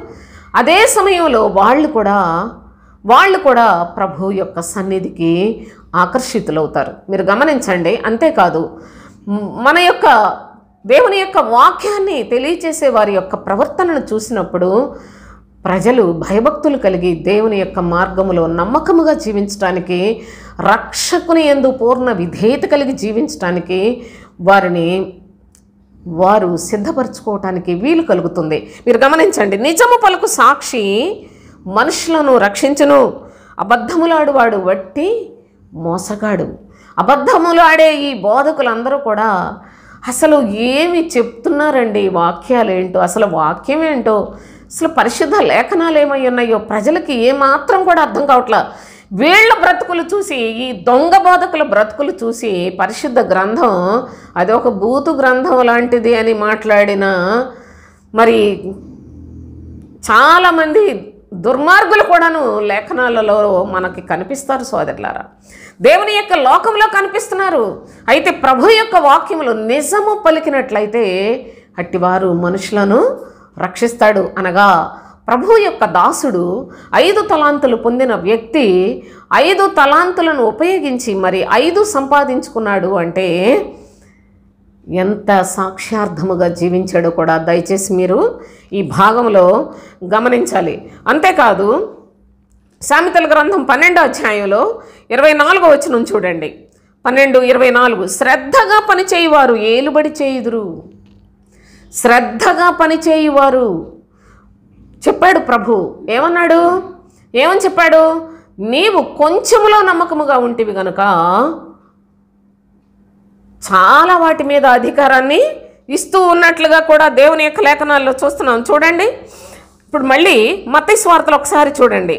అదే సమయంలో వాళ్ళు కూడా ప్రభు యొక్క సన్నిధికి ఆకర్షితులవుతారు. మీరు గమనించండి. అంతేకాదు, మన యొక్క దేవుని యొక్క వాక్యాన్ని తెలియచేసే వారి యొక్క ప్రవర్తనను చూసినప్పుడు ప్రజలు భయభక్తులు కలిగి దేవుని యొక్క మార్గములో నమ్మకముగా జీవించడానికి, రక్షకుని యందు పూర్ణ విధేయత కలిగి జీవించడానికి వారు సిద్ధపరచుకోవటానికి వీలు కలుగుతుంది. మీరు గమనించండి. నిజము పలుకు సాక్షి మనుషులను రక్షించును. అబద్ధములాడువాడు వట్టి మోసగాడు. అబద్ధములాడే ఈ బోధకులందరూ కూడా అసలు ఏమి చెప్తున్నారండి? వాక్యాలేంటో, అసలు వాక్యం ఏంటో, అసలు పరిశుద్ధ లేఖనాలు ఏమై ఉన్నాయో ప్రజలకి ఏమాత్రం కూడా అర్థం కావట్లా. వీళ్ళ బ్రతుకులు చూసి, ఈ దొంగ బోధకుల బ్రతుకులు చూసి పరిశుద్ధ గ్రంథం అది ఒక బూతు గ్రంథం లాంటిది అని మాట్లాడిన మరి చాలామంది దుర్మార్గులు కూడాను లేఖనాలలో మనకి కనిపిస్తారు సోదరులారా. దేవుని యొక్క లోకంలో కనిపిస్తున్నారు. అయితే ప్రభు యొక్క వాక్యములు నిజము పలికినట్లయితే అట్టివారు మనుషులను రక్షిస్తాడు. అనగా ప్రభు యొక్క దాసుడు 5 తలాంతులు పొందిన వ్యక్తి 5 తలాంతులను ఉపయోగించి మరి 5 సంపాదించుకున్నాడు అంటే ఎంత సాక్ష్యార్థముగా జీవించాడో కూడా దయచేసి మీరు ఈ భాగంలో గమనించాలి. అంతేకాదు సామెతల గ్రంథం 12వ అధ్యాయంలో 24వ వచనం చూడండి. 12:24 శ్రద్ధగా పనిచేయువారు ఏలుబడి చేయుదురు. శ్రద్ధగా పనిచేయువారు చెప్పాడు ప్రభు. ఏమని చెప్పాడు? నీవు కొంచెములో నమ్మకముగా ఉంటివి గనుక చాలా వాటి మీద అధికారాన్ని ఇస్తూ ఉన్నట్లుగా కూడా దేవుని యొక్క లేఖనాల్లో చూస్తున్నాం. చూడండి, ఇప్పుడు మళ్ళీ మత్తయి సువార్తలో ఒకసారి చూడండి.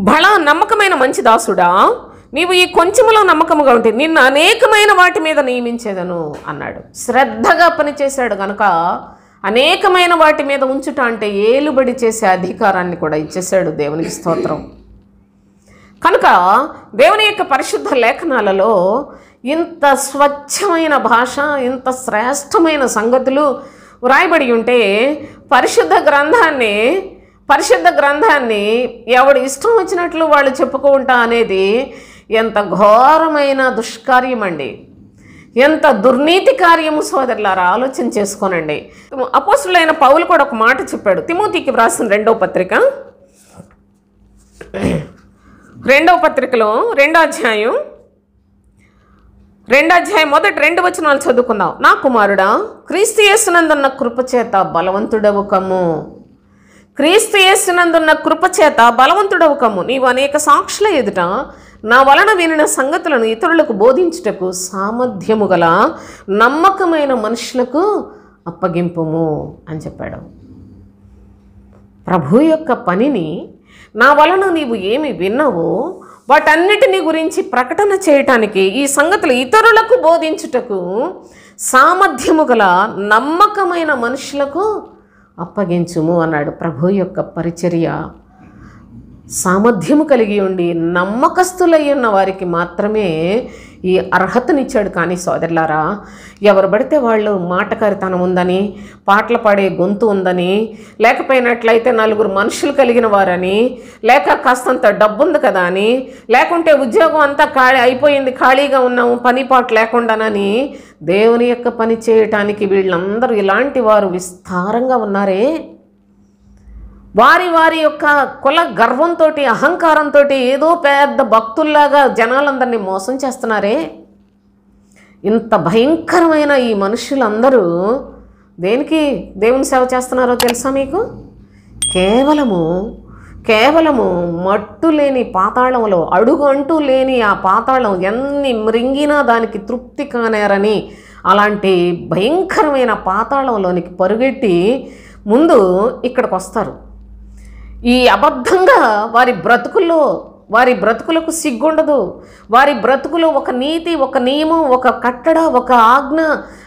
బళ నమ్మకమైన మంచి దాసుడా, నీవు ఈ కొంచెములో నమ్మకముగా ఉంటే నిన్ను అనేకమైన వాటి మీద నియమించేదను అన్నాడు. శ్రద్ధగా పనిచేశాడు గనుక అనేకమైన వాటి మీద ఉంచుట అంటే ఏలుబడి చేసే అధికారాన్ని కూడా ఇచ్చేశాడు. దేవునికి స్తోత్రం. కనుక దేవుని యొక్క పరిశుద్ధ లేఖనాలలో ఇంత స్వచ్ఛమైన భాష, ఇంత శ్రేష్టమైన సంగతులు వ్రాయబడి ఉంటే పరిశుద్ధ గ్రంథాన్ని ఎవడు ఇష్టం వచ్చినట్లు వాళ్ళు చెప్పుకుంటా అనేది ఎంత ఘోరమైన దుష్కార్యం అండి, ఎంత దుర్నీతి కార్యము సోదరులారా, ఆలోచన చేసుకోనండి. అపోస్తులైన పౌలు కూడా ఒక మాట చెప్పాడు. తిమోతికి వ్రాసిన 2వ పత్రిక 2వ పత్రికలో 2వ అధ్యాయం మొదటి 2 వచనాలు చదువుకుందాం. నా కుమారుడా, క్రీస్తు యేసునందున్న కృపచేత బలవంతుడవు కమ్ము. క్రీస్తు యేసునందున్న కృపచేత బలవంతుడవు కమ్ము. నీవు అనేక సాక్షుల ఎదుట నా వలన వినిన సంగతులను ఇతరులకు బోధించుటకు సామర్థ్యము గల నమ్మకమైన మనుషులకు అప్పగింపుము అని చెప్పాడు. ప్రభు యొక్క పనిని నా వలన నీవు ఏమి విన్నావో వాటన్నిటిని గురించి ప్రకటన చేయటానికి, ఈ సంగతులు ఇతరులకు బోధించుటకు సామర్థ్యము గల నమ్మకమైన మనుషులకు అప్పగించుము అన్నాడు. ప్రభు యొక్క పరిచర్య సామర్థ్యము కలిగి ఉండి నమ్మకస్తులై ఉన్న వారికి మాత్రమే ఈ అర్హతనిచ్చాడు. కానీ సోదరులారా, ఎవరు పడితే వాళ్ళు మాటకారితనం ఉందని, పాటలు పాడే గొంతు ఉందని, లేకపోయినట్లయితే 4 మనుషులు కలిగిన వారని, లేక కాస్తంత డబ్బు ఉంది కదా అని, లేకుంటే ఉద్యోగం అంతా అయిపోయింది, ఖాళీగా ఉన్నాము, పని పాటు లేకుండానని దేవుని యొక్క పని చేయటానికి వీళ్ళందరూ ఇలాంటి వారు విస్తారంగా ఉన్నారే. వారి యొక్క కుల గర్వంతో, అహంకారంతో ఏదో పెద్ద భక్తుల్లాగా జనాలందరినీ మోసం చేస్తున్నారే. ఇంత భయంకరమైన ఈ మనుషులందరూ దేనికి దేవుని సేవ చేస్తున్నారో తెలుసా మీకు? కేవలము మట్టు లేని పాతాళంలో, అడుగు అంటూ లేని ఆ పాతాళం ఎన్ని మృంగినా దానికి తృప్తి కానేరని అలాంటి భయంకరమైన పాతాళంలోనికి పరుగెట్టి ముందు ఇక్కడికి వస్తారు. ఈ అబద్ధంగా వారి బ్రతుకులకు సిగ్గుండదు. వారి బ్రతుకులు ఒక నీతి, ఒక నియమం, ఒక కట్టడ, ఒక ఆజ్ఞ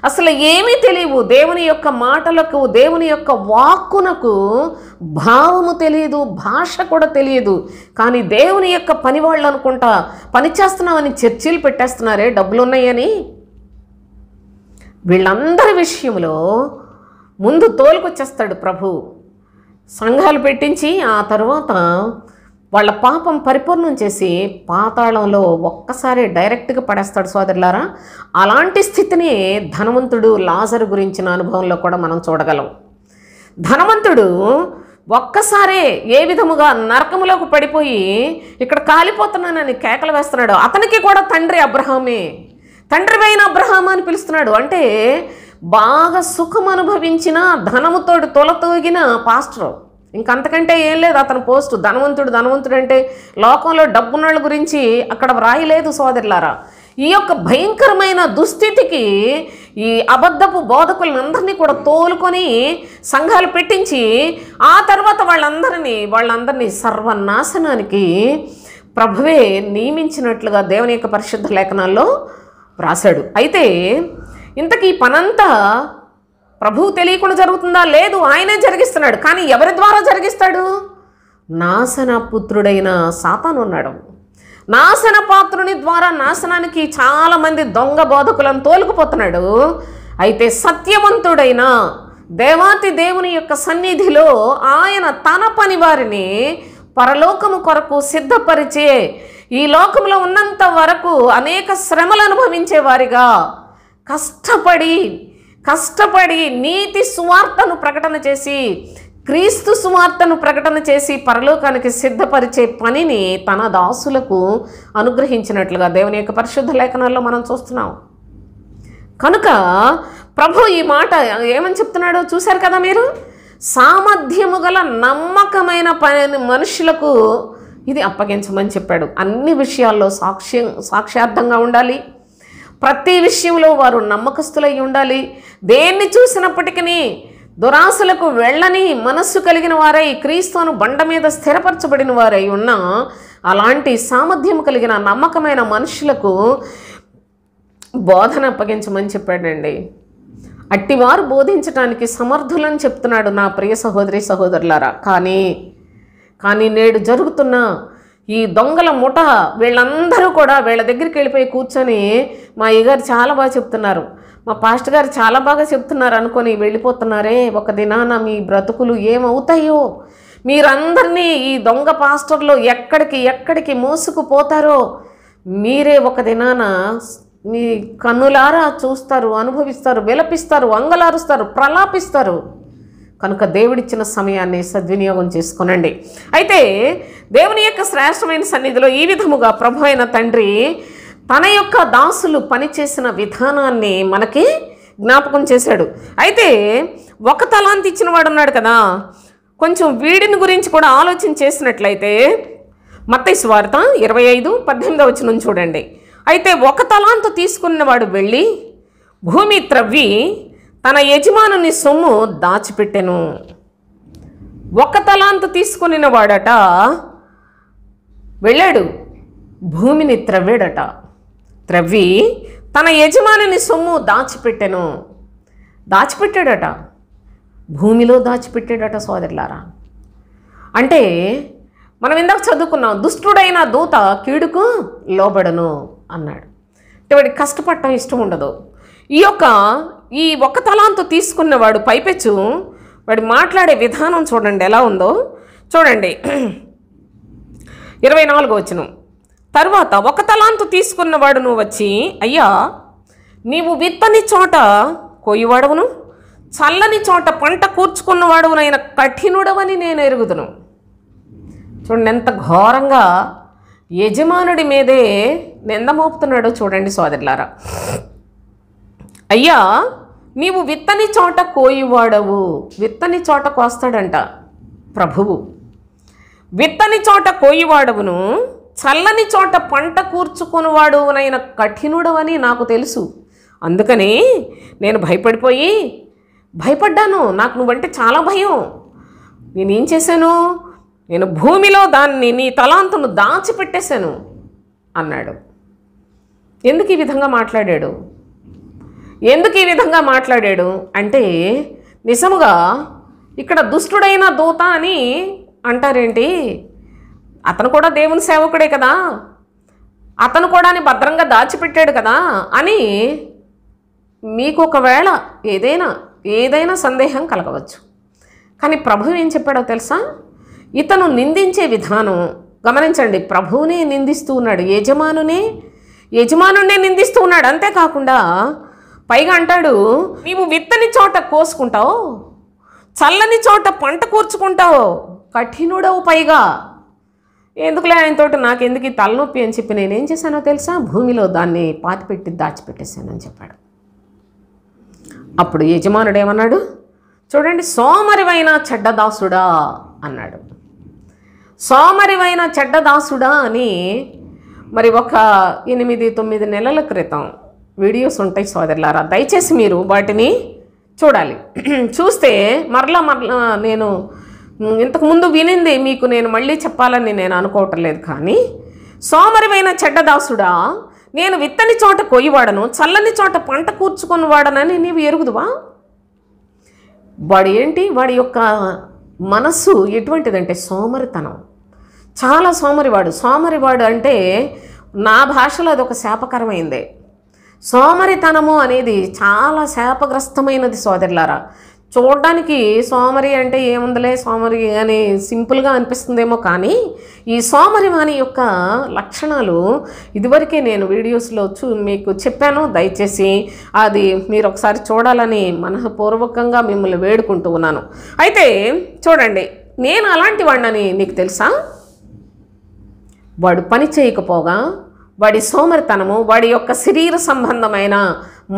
అసలు ఏమీ తెలియవు. దేవుని యొక్క మాటలకు, దేవుని యొక్క వాక్కునకు భావము తెలియదు, భాష కూడా తెలియదు. కానీ దేవుని యొక్క పని వాళ్ళు అనుకుంటా పని చేస్తున్నామని చర్చీలు పెట్టేస్తున్నారే డబ్బులు ఉన్నాయని. వీళ్ళందరి విషయంలో ముందు తోలుకొచ్చేస్తాడు ప్రభు. సంఘాలు పెట్టించి ఆ తర్వాత వాళ్ళ పాపం పరిపూర్ణం చేసి పాతాళంలో ఒక్కసారి డైరెక్ట్గా పడేస్తాడు సోదరులారా. అలాంటి స్థితిని ధనవంతుడు లాజరు గురించిన అనుభవంలో కూడా మనం చూడగలం. ధనవంతుడు ఒక్కసారే ఏ విధముగా నరకములోకి పడిపోయి ఇక్కడ కాలిపోతున్నానని కేకలు వేస్తున్నాడు. అతనికి కూడా తండ్రి అబ్రహామే, తండ్రివైన అబ్రహాం అని పిలుస్తున్నాడు. అంటే బాగా సుఖం అనుభవించిన, ధనముతోటి తొలతూగిన పాస్టర్. ఇంకంతకంటే ఏం లేదు అతని పోస్టు. ధనవంతుడు అంటే లోకంలో డబ్బున్నోళ్ళ గురించి అక్కడ వ్రాయలేదు సోదరులారా. ఈ యొక్క భయంకరమైన దుస్థితికి ఈ అబద్ధపు బోధకులందరినీ కూడా తోలుకొని సంఘాలు పెట్టించి ఆ తర్వాత వాళ్ళందరినీ సర్వనాశనానికి ప్రభువే నియమించినట్లుగా దేవుని యొక్క పరిశుద్ధ లేఖనాల్లో రాశాడు. అయితే ఇంతకీ పనంతా ప్రభువు తెలియకుండా జరుగుతుందా? లేదు, ఆయనే జరిగిస్తున్నాడు. కానీ ఎవరి ద్వారా జరిగిస్తాడు? నాశన పుత్రుడైన సాతాను ఉన్నాడు. నాశన పాత్రుని ద్వారా నాశనానికి చాలామంది దొంగ బోధకులను తోలుకుపోతున్నాడు. అయితే సత్యవంతుడైన దేవాతి దేవుని యొక్క సన్నిధిలో ఆయన తన పని వారిని పరలోకము కొరకు సిద్ధపరిచే, ఈ లోకంలో ఉన్నంత వరకు అనేక శ్రమలు అనుభవించే వారిగా కష్టపడి నీతి సువార్తను ప్రకటన చేసి, క్రీస్తు సువార్తను ప్రకటన చేసి పరలోకానికి సిద్ధపరిచే పనిని తన దాసులకు అనుగ్రహించినట్లుగా దేవుని యొక్క పరిశుద్ధ లేఖనాల్లో మనం చూస్తున్నాం. కనుక ప్రభు ఈ మాట ఏమని చెప్తున్నాడో చూశారు కదా మీరు. సామర్థ్యము గల నమ్మకమైన మనుషులకు ఇది అప్పగించమని చెప్పాడు. అన్ని విషయాల్లో సాక్ష్యార్థంగా ఉండాలి. ప్రతి విషయంలో వారు నమ్మకస్తులై ఉండాలి. దేన్ని చూసినప్పటికీ దురాశలకు వెళ్ళని మనస్సు కలిగిన వారై, క్రీస్తును బండ మీద స్థిరపరచబడిన వారై ఉన్న అలాంటి సామర్థ్యం కలిగిన నమ్మకమైన మనుషులకు బోధన అప్పగించమని చెప్పాడండి. అట్టివారు బోధించడానికి సమర్థులని చెప్తున్నాడు నా ప్రియ సహోదరి సహోదరులారా. కానీ నేడు జరుగుతున్న ఈ దొంగల ముఠ వీళ్ళందరూ కూడా వీళ్ళ దగ్గరికి వెళ్ళిపోయి కూర్చొని మా అయ్యగారు చాలా బాగా చెప్తున్నారు, మా పాస్టర్ గారు చాలా బాగా చెప్తున్నారు అనుకొని వెళ్ళిపోతున్నారే. ఒక దినాన మీ బ్రతుకులు ఏమవుతాయో, మీరందరినీ ఈ దొంగ పాస్టర్లు ఎక్కడికి మోసుకుపోతారో మీరే ఒక దినాన మీ కన్నులారా చూస్తారు, అనుభవిస్తారు, విలపిస్తారు, అంగలారుస్తారు, ప్రలాపిస్తారు. కనుక దేవుడిచ్చిన సమయాన్ని సద్వినియోగం చేసుకోనండి. అయితే దేవుని యొక్క శ్రేష్టమైన సన్నిధిలో ఈ విధముగా ప్రభు అయిన తండ్రి తన యొక్క దాసులు పనిచేసిన విధానాన్ని మనకి జ్ఞాపకం చేశాడు. అయితే ఒక తలాంతి ఇచ్చిన వాడు ఉన్నాడు కదా, కొంచెం వీడిని గురించి కూడా ఆలోచన చేసినట్లయితే మత్తయి సువార్త 25:18 చూడండి. అయితే ఒక తలాంతు తీసుకున్నవాడు వెళ్ళి భూమి త్రవ్వి తన యజమానుని సొమ్ము దాచిపెట్టెను. ఒక తలాంతు తీసుకున్న వాడట వెళ్ళాడు, భూమిని త్రవ్వాడట. త్రవ్వి తన యజమానుని సొమ్ము దాచిపెట్టాడట, భూమిలో దాచిపెట్టాడట. సోదరులారా, అంటే మనం ఇందాక చదువుకున్నాం, దుష్టుడైన దూత కీడుకు లోబడను అన్నాడు. అంటే వాడికి కష్టపడటం ఇష్టం ఉండదు. ఈ ఒక తలాంతు తీసుకున్నవాడు పైపెచ్చు వాడు మాట్లాడే విధానం చూడండి ఎలా ఉందో. చూడండి 24 తర్వాత ఒక తలాంతు తీసుకున్నవాడు నువ్వు వచ్చి, అయ్యా నీవు విత్తని చోట కోయివాడవును, చల్లని చోట పంట కూర్చుకున్నవాడునైన కఠినుడవని నేను ఎరుగుదును. చూడండి ఎంత ఘోరంగా యజమానుడి మీదే నింద మోపుతున్నాడో చూడండి సోదరులారా. అయ్యా నీవు విత్తని చోట కోయివాడవు, విత్తని చోట కోస్తాడంట ప్రభువు. విత్తని చోట కోయివాడవును, చల్లని చోట పంట కూర్చుకునివాడునైన కఠినుడవని నాకు తెలుసు. అందుకని నేను భయపడ్డాను. నాకు నువ్వంటే చాలా భయం. నేనేం చేశాను, నేను భూమిలో దాన్ని నీ తలాంతును దాచిపెట్టేశాను అన్నాడు. ఎందుకు ఈ విధంగా మాట్లాడాడు అంటే నిజముగా ఇక్కడ దుష్టుడైన దూత అని అంటారేంటి? అతను కూడా దేవుని సేవకుడే కదా, అతను కూడా భద్రంగా దాచిపెట్టాడు కదా అని మీకు ఒకవేళ ఏదైనా సందేహం కలగవచ్చు. కానీ ప్రభువు ఏం చెప్పాడో తెలుసా? ఇతను నిందించే విధానం గమనించండి. ప్రభువునే నిందిస్తూ ఉన్నాడు, యజమానునే నిందిస్తూ ఉన్నాడు. అంతేకాకుండా పైగా అంటాడు, నీవు విత్తని చోట కోసుకుంటావు, చల్లని చోట పంట కూర్చుకుంటావు, కఠినుడవు. పైగా ఎందుకులే ఆయనతోటి నాకెందుకు ఈ తలనొప్పి అని చెప్పి నేనేం చేశానో తెలుసా, భూమిలో దాన్ని పాతిపెట్టి దాచిపెట్టేశానని చెప్పాడు. అప్పుడు యజమానుడు ఏమన్నాడు చూడండి, సోమరివైన చెడ్డదాసుడా అన్నాడు. సోమరివైన చెడ్డదాసుడా అని మరి ఒక 8-9 నెలల క్రితం వీడియోస్ ఉంటాయి సోదరులారా, దయచేసి మీరు వాటిని చూడాలి. చూస్తే మరలా నేను ఇంతకుముందు వినింది మీకు నేను మళ్ళీ చెప్పాలని నేను అనుకోవటం లేదు. కానీ సోమరివైన చెడ్డదాసుడా, నేను విత్తని చోట కొయ్యవాడను, చల్లని చోట పంట కూర్చుకొని వాడనని నీవు ఎరుగుదువా? వాడి యొక్క మనస్సు ఎటువంటిదంటే సోమరితనం. చాలా సోమరివాడు అంటే నా భాషలో అదొక శాపకరమైందే. సోమరితనము అనేది చాలా శాపగ్రస్తమైనది సోదరులారా. చూడడానికి సోమరి అంటే ఏముందలే సోమరి అని సింపుల్గా అనిపిస్తుందేమో, కానీ ఈ సోమరివాని యొక్క లక్షణాలు ఇదివరకే నేను వీడియోస్లో మీకు చెప్పాను. దయచేసి అది మీరు ఒకసారి చూడాలని మనఃపూర్వకంగా మిమ్మల్ని వేడుకుంటూ ఉన్నాను. అయితే చూడండి, నేను అలాంటి వాడినని నీకు తెలుసా? వాడు పని చేయకపోగా, వాడి సోమరితనము, వాడి యొక్క శరీర సంబంధమైన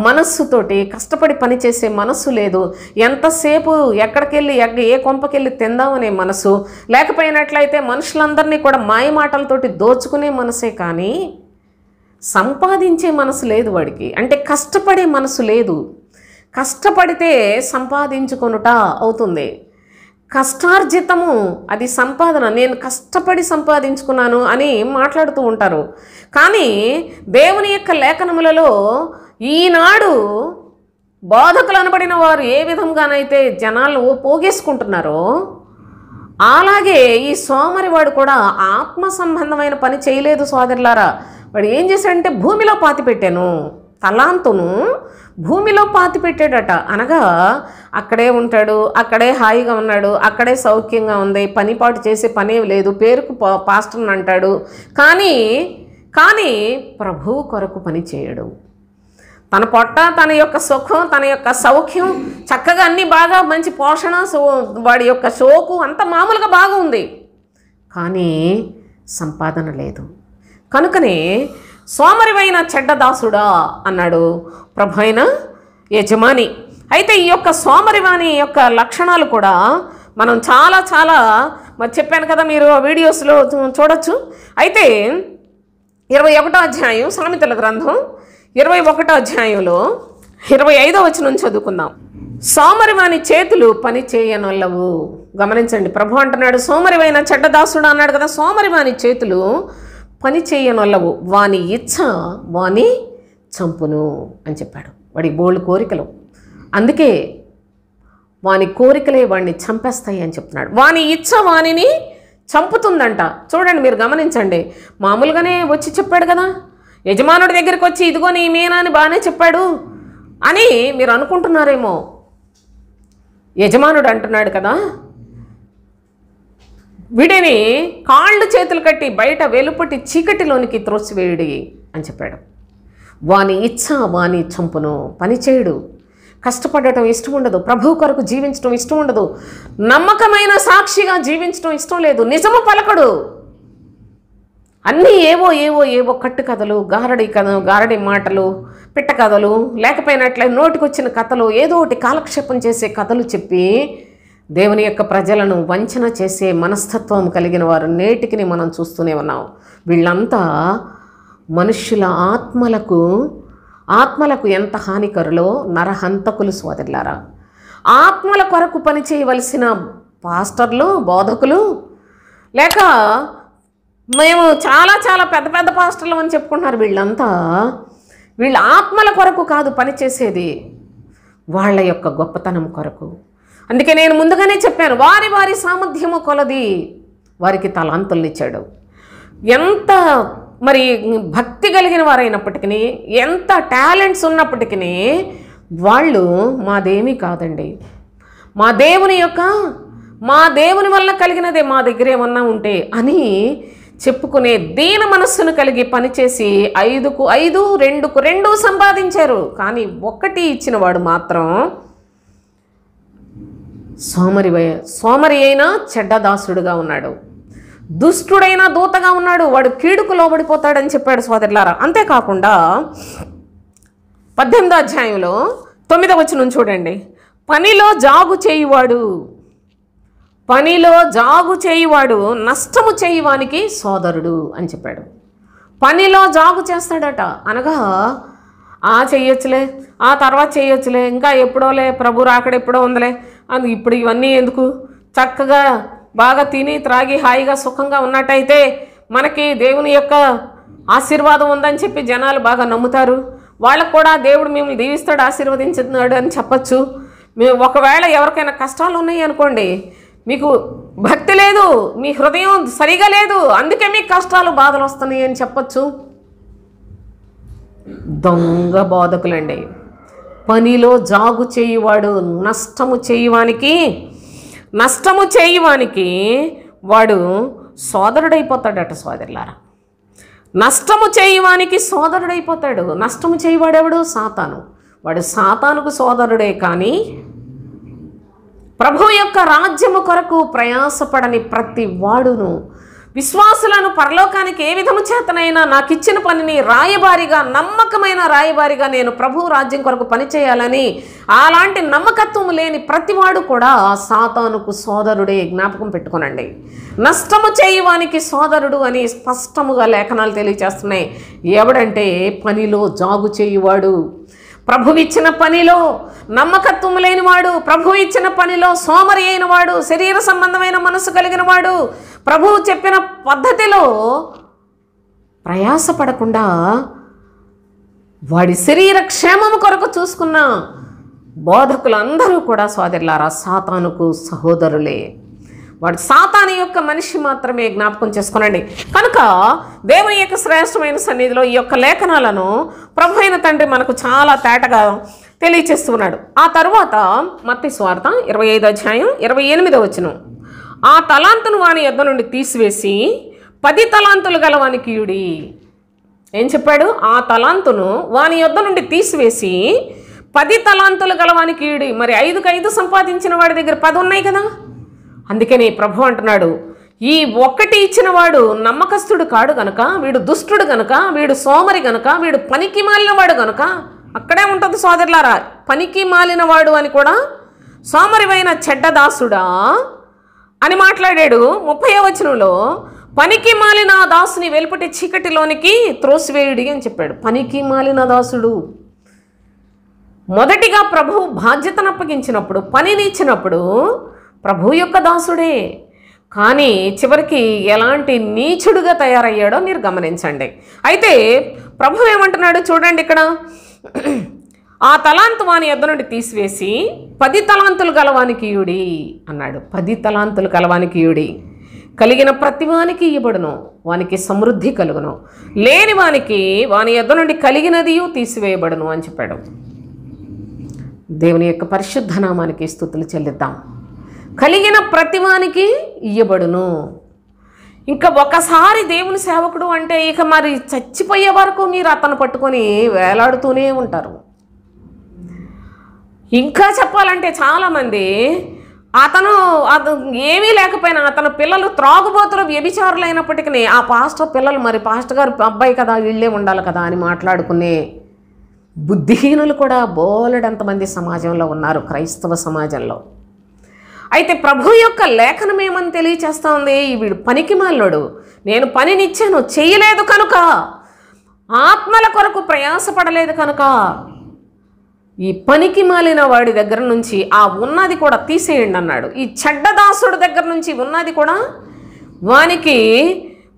మనస్సుతోటి కష్టపడి పనిచేసే మనస్సు లేదు. ఎంతసేపు ఎక్కడికెళ్ళి ఏ కొంపకెళ్ళి తిందామనే మనసు, లేకపోయినట్లయితే మనుషులందరినీ కూడా మాయమాటలతోటి దోచుకునే మనసే, కానీ సంపాదించే మనసు లేదు వాడికి. అంటే కష్టపడే మనసు లేదు. కష్టపడితే సంపాదించుకొనుట అవుతుంది. కష్టార్జితము అది సంపాదన, నేను కష్టపడి సంపాదించుకున్నాను అని మాట్లాడుతూ ఉంటారు. కానీ దేవుని యొక్క లేఖనములలో ఈనాడు బోధకులు అనబడిన వారు ఏ విధంగానైతే జనాలు పోగేసుకుంటున్నారో, అలాగే ఈ సోమరివాడు కూడా ఆత్మ సంబంధమైన పని చేయలేదు సోదరులారా. వాడు ఏం చేశాడంటే భూమిలో పాతిపెట్టాను, తలాంతును భూమిలో పాతి పెట్టాడట. అనగా అక్కడే ఉంటాడు, అక్కడే హాయిగా ఉన్నాడు, అక్కడే సౌఖ్యంగా ఉంది, పనిపాటు చేసే పనే లేదు, పేరుకు పాస్టర్ని అంటాడు, కానీ ప్రభువు కొరకు పని చేయడు. తన పొట్ట, తన యొక్క సుఖం, తన యొక్క సౌఖ్యం చక్కగా అన్నీ బాగా మంచి పోషణ, వాడి యొక్క షోకు అంత మామూలుగా బాగా ఉంది, కానీ సంపాదన లేదు. కనుకనే సోమరివైన చెడ్డదాసుడా అన్నాడు ప్రభు అయిన యజమాని. అయితే ఈ యొక్క సోమరివాని యొక్క లక్షణాలు కూడా మనం చాలా చాలా మరి చెప్పాను కదా, మీరు ఆ వీడియోస్లో చూడొచ్చు. అయితే 21వ అధ్యాయం సామెతల గ్రంథం 21వ అధ్యాయంలో 25వ వచనం చదువుకుందాం. సోమరివాని చేతులు పని చేయనొల్లవు. గమనించండి, ప్రభు అంటున్నాడు సోమరివైన చెడ్డదాసుడు అన్నాడు కదా, సోమరివాని చేతులు పని చేయనొల్లవు, వాని ఇచ్చ వాని చంపును అని చెప్పాడు. వాడి బోల్డ్ కోరికలు, అందుకే వాని కోరికలే వాడిని చంపేస్తాయి అని చెప్తున్నాడు. వాని ఇచ్చ వానిని చంపుతుందంట. చూడండి, మీరు గమనించండి, మామూలుగానే వచ్చి చెప్పాడు కదా, యజమానుడి దగ్గరికి వచ్చి ఇదిగో నీ మీనా అని బాగానే చెప్పాడు అని మీరు అనుకుంటున్నారేమో. యజమానుడు అంటున్నాడు కదా, వీడిని కాళ్ళు చేతులు కట్టి బయట వెలుపటి చీకటిలోనికి త్రోసివేయుడి అని చెప్పాడు. వాని ఇచ్చ వాని చంపును. పనిచేయడు, కష్టపడటం ఇష్టం ఉండదు, ప్రభు కొరకు జీవించడం ఇష్టం ఉండదు, నమ్మకమైన సాక్షిగా జీవించడం ఇష్టం లేదు, నిజము పలకడు, అన్నీ ఏవో ఏవో ఏవో కట్టు కథలు, గారడి మాటలు, పిట్ట కథలు, లేకపోయినట్లే నోటికొచ్చిన కథలు, ఏదో ఒకటి కాలక్షేపం చేసే కథలు చెప్పి దేవుని యొక్క ప్రజలను వంచన చేసే మనస్తత్వం కలిగిన వారు నేటికి మనం చూస్తూనే ఉన్నాం. వీళ్ళంతా మనుష్యుల ఆత్మలకు ఎంత హానికరులో నరహంతకులు సోదరులారా. ఆత్మల కొరకు పని చేయవలసిన పాస్టర్లు, బోధకులు, లేక మేము చాలా చాలా పెద్ద పెద్ద పాస్టర్లు అని చెప్పుకుంటున్నారు. వీళ్ళ ఆత్మల కొరకు కాదు పనిచేసేది, వాళ్ళ యొక్క గొప్పతనం కొరకు. అందుకే నేను ముందుగానే చెప్పాను, వారి వారి సామర్థ్యము కొలది వారికి తలాంతుల్నిచ్చాడు. ఎంత మరి భక్తి కలిగిన వారైనప్పటికీ, ఎంత టాలెంట్స్ ఉన్నప్పటికీ వాళ్ళు మాదేమీ కాదండి, మా దేవుని వల్ల కలిగినదే మా దగ్గర ఏమన్నా ఉంటే అని చెప్పుకునే దీన మనస్సును కలిగి పనిచేసి 5కు 5, 2కు 2 సంపాదించారు. కానీ ఒక్కటి ఇచ్చిన వాడు మాత్రం సోమరి అయినా చెడ్డదాసుడుగా ఉన్నాడు, దుష్టుడైన దూతగా ఉన్నాడు, వాడు కీడుకు లోబడిపోతాడని చెప్పాడు సోదరులారా. అంతేకాకుండా 18వ అధ్యాయంలో 9వ వచనం చూడండి, పనిలో జాగు చేయువాడు నష్టము చేయువానికి సోదరుడు అని చెప్పాడు. పనిలో జాగు చేస్తాడట, అనగా చెయ్యొచ్చులే, ఆ తర్వాత చేయొచ్చులే, ఇంకా ఎప్పుడోలే, ప్రభు రాకడ ఎప్పుడో ఉందిలే, ఇప్పుడు ఇవన్నీ ఎందుకు, చక్కగా బాగా తిని త్రాగి హాయిగా సుఖంగా ఉన్నట్టయితే మనకి దేవుని యొక్క ఆశీర్వాదం ఉందని చెప్పి జనాలు బాగా నమ్ముతారు. వాళ్ళకు కూడా దేవుడు మిమ్మల్ని దీవిస్తాడు, ఆశీర్వదించుతున్నాడు అని చెప్పచ్చు. ఒకవేళ ఎవరికైనా కష్టాలు ఉన్నాయి అనుకోండి, మీకు భక్తి లేదు, మీ హృదయం సరిగా లేదు, అందుకే మీకు కష్టాలు బాధలు వస్తున్నాయి అని చెప్పచ్చు. దొంగ బోధకులండి, పనిలో జాగు చేయువాడు నష్టము చేయువానికి వాడు సోదరుడైపోతాడట సోదరులారా. నష్టము చేయువానికి సోదరుడైపోతాడు. నష్టము చేయువాడెవడు? సాతాను. వాడు సాతానుకు సోదరుడే కానీ ప్రభు యొక్క రాజ్యము కొరకు ప్రయాసపడని ప్రతి వాడును విశ్వాసులను పరలోకానికి ఏ విధము చేతనైనా నాకు ఇచ్చిన పనిని రాయబారిగా, నమ్మకమైన రాయబారిగా నేను ప్రభు రాజ్యం కొరకు పనిచేయాలని అలాంటి నమ్మకత్వం లేని ప్రతివాడు కూడా సాతానుకు సోదరుడే. జ్ఞాపకం పెట్టుకోనండి. నష్టము చేయువానికి సోదరుడు అని స్పష్టముగా లేఖనాలు తెలియజేస్తున్నాయి. ఎవడంటే పనిలో జాగు చేయువాడు, ప్రభు ఇచ్చిన పనిలో నమ్మకత్వం లేనివాడు, ప్రభు ఇచ్చిన పనిలో సోమరి అయినవాడు, శరీర సంబంధమైన మనసు కలిగిన వాడు, ప్రభువు చెప్పిన పద్ధతిలో ప్రయాసపడకుండా వాడి శరీర క్షేమము కొరకు చూసుకున్న బోధకులందరూ కూడా సోదరులారా సాతానుకు సహోదరులే. వాడు సాతాను యొక్క మనిషి మాత్రమే. జ్ఞాపకం చేసుకోనండి. కనుక దేవుని యొక్క శ్రేష్టమైన సన్నిధిలో ఈ యొక్క లేఖనాలను ప్రభు అయిన తండ్రి మనకు చాలా తేటగా తెలియచేస్తున్నాడు. ఆ తరువాత మత్తయి సువార్త 25వ అధ్యాయం 28వ వచనం, ఆ తలాంతును వాని యొద్ద నుండి తీసివేసి 10 తలాంతులు గలవానికి ఇయుడి. ఏం చెప్పాడు? ఆ తలాంతును వాని యొద్ద నుండి తీసివేసి 10 తలాంతులు గలవానికి ఇయుడి. మరి 5కు 5 సంపాదించిన వాడి దగ్గర 10 ఉన్నాయి కదా. అందుకని ప్రభు అంటున్నాడు, ఈ ఒక్కటి ఇచ్చిన వాడు నమ్మకస్తుడు కాడు గనక, వీడు దుష్టుడు గనక, వీడు సోమరి గనక, వీడు పనికి మాలినవాడు గనక. అక్కడే ఉంటుంది సోదరులారా, పనికి మాలినవాడు అని కూడా, సోమరివైన చెడ్డదాసుడా అని మాట్లాడాడు. 30వ వచనంలో పనికి మాలిన దాసుని వెలుపటి చీకటిలోనికి త్రోసివేయుడి అని చెప్పాడు. పనికి మాలిన దాసుడు. మొదటిగా ప్రభు బాధ్యతను అప్పగించినప్పుడు, పనిని ఇచ్చినప్పుడు ప్రభు యొక్క దాసుడే. కానీ చివరికి ఎలాంటి నీచుడుగా తయారయ్యాడో మీరు గమనించండి. అయితే ప్రభు ఏమంటున్నాడు చూడండి ఇక్కడ, ఆ తలాంతు వాని యొద్ద నుండి తీసివేసి 10 తలాంతులు గలవానికి ఇయుడి అన్నాడు. 10 తలాంతులు గలవానికి ఇయుడి. కలిగిన ప్రతి వానికి ఇవ్వబడును, వానికి సమృద్ధి కలుగును, లేని వానికి వాని యొద్ద నుండి కలిగినదియు తీసివేయబడును అని చెప్పాడు. దేవుని యొక్క పరిశుద్ధ నామానికి స్తుతులు చెల్లిద్దాం. కలిగిన ప్రతివానికి ఇయ్యబడును. ఇంకా ఒకసారి దేవుని సేవకుడు అంటే ఇక మరి చచ్చిపోయే వరకు మీరు అతను పట్టుకొని వేలాడుతూనే ఉంటారు. ఇంకా చెప్పాలంటే చాలామంది అతను ఏమీ లేకపోయినా అతను పిల్లలు త్రాగుబోతులు వ్యభిచారులు అయినప్పటికీ ఆ పాస్టర్ పిల్లలు మరి పాస్టర్ గారు అబ్బాయి కదా వీళ్ళే ఉండాలి కదా అని మాట్లాడుకునే బుద్ధిహీనులు కూడా బోలెడంతమంది సమాజంలో ఉన్నారు, క్రైస్తవ సమాజంలో. అయితే ప్రభు యొక్క లేఖనం ఏమని తెలియచేస్తా ఉంది? వీడు పనికి మాలినోడు, నేను పనినిచ్చాను చేయలేదు కనుక, ఆత్మల కొరకు ప్రయాసపడలేదు కనుక, ఈ పనికి మాలిన వాడి దగ్గర నుంచి ఆ ఉన్నది కూడా తీసేయండి అన్నాడు. ఈ చెడ్డదాసుడి దగ్గర నుంచి ఉన్నది కూడా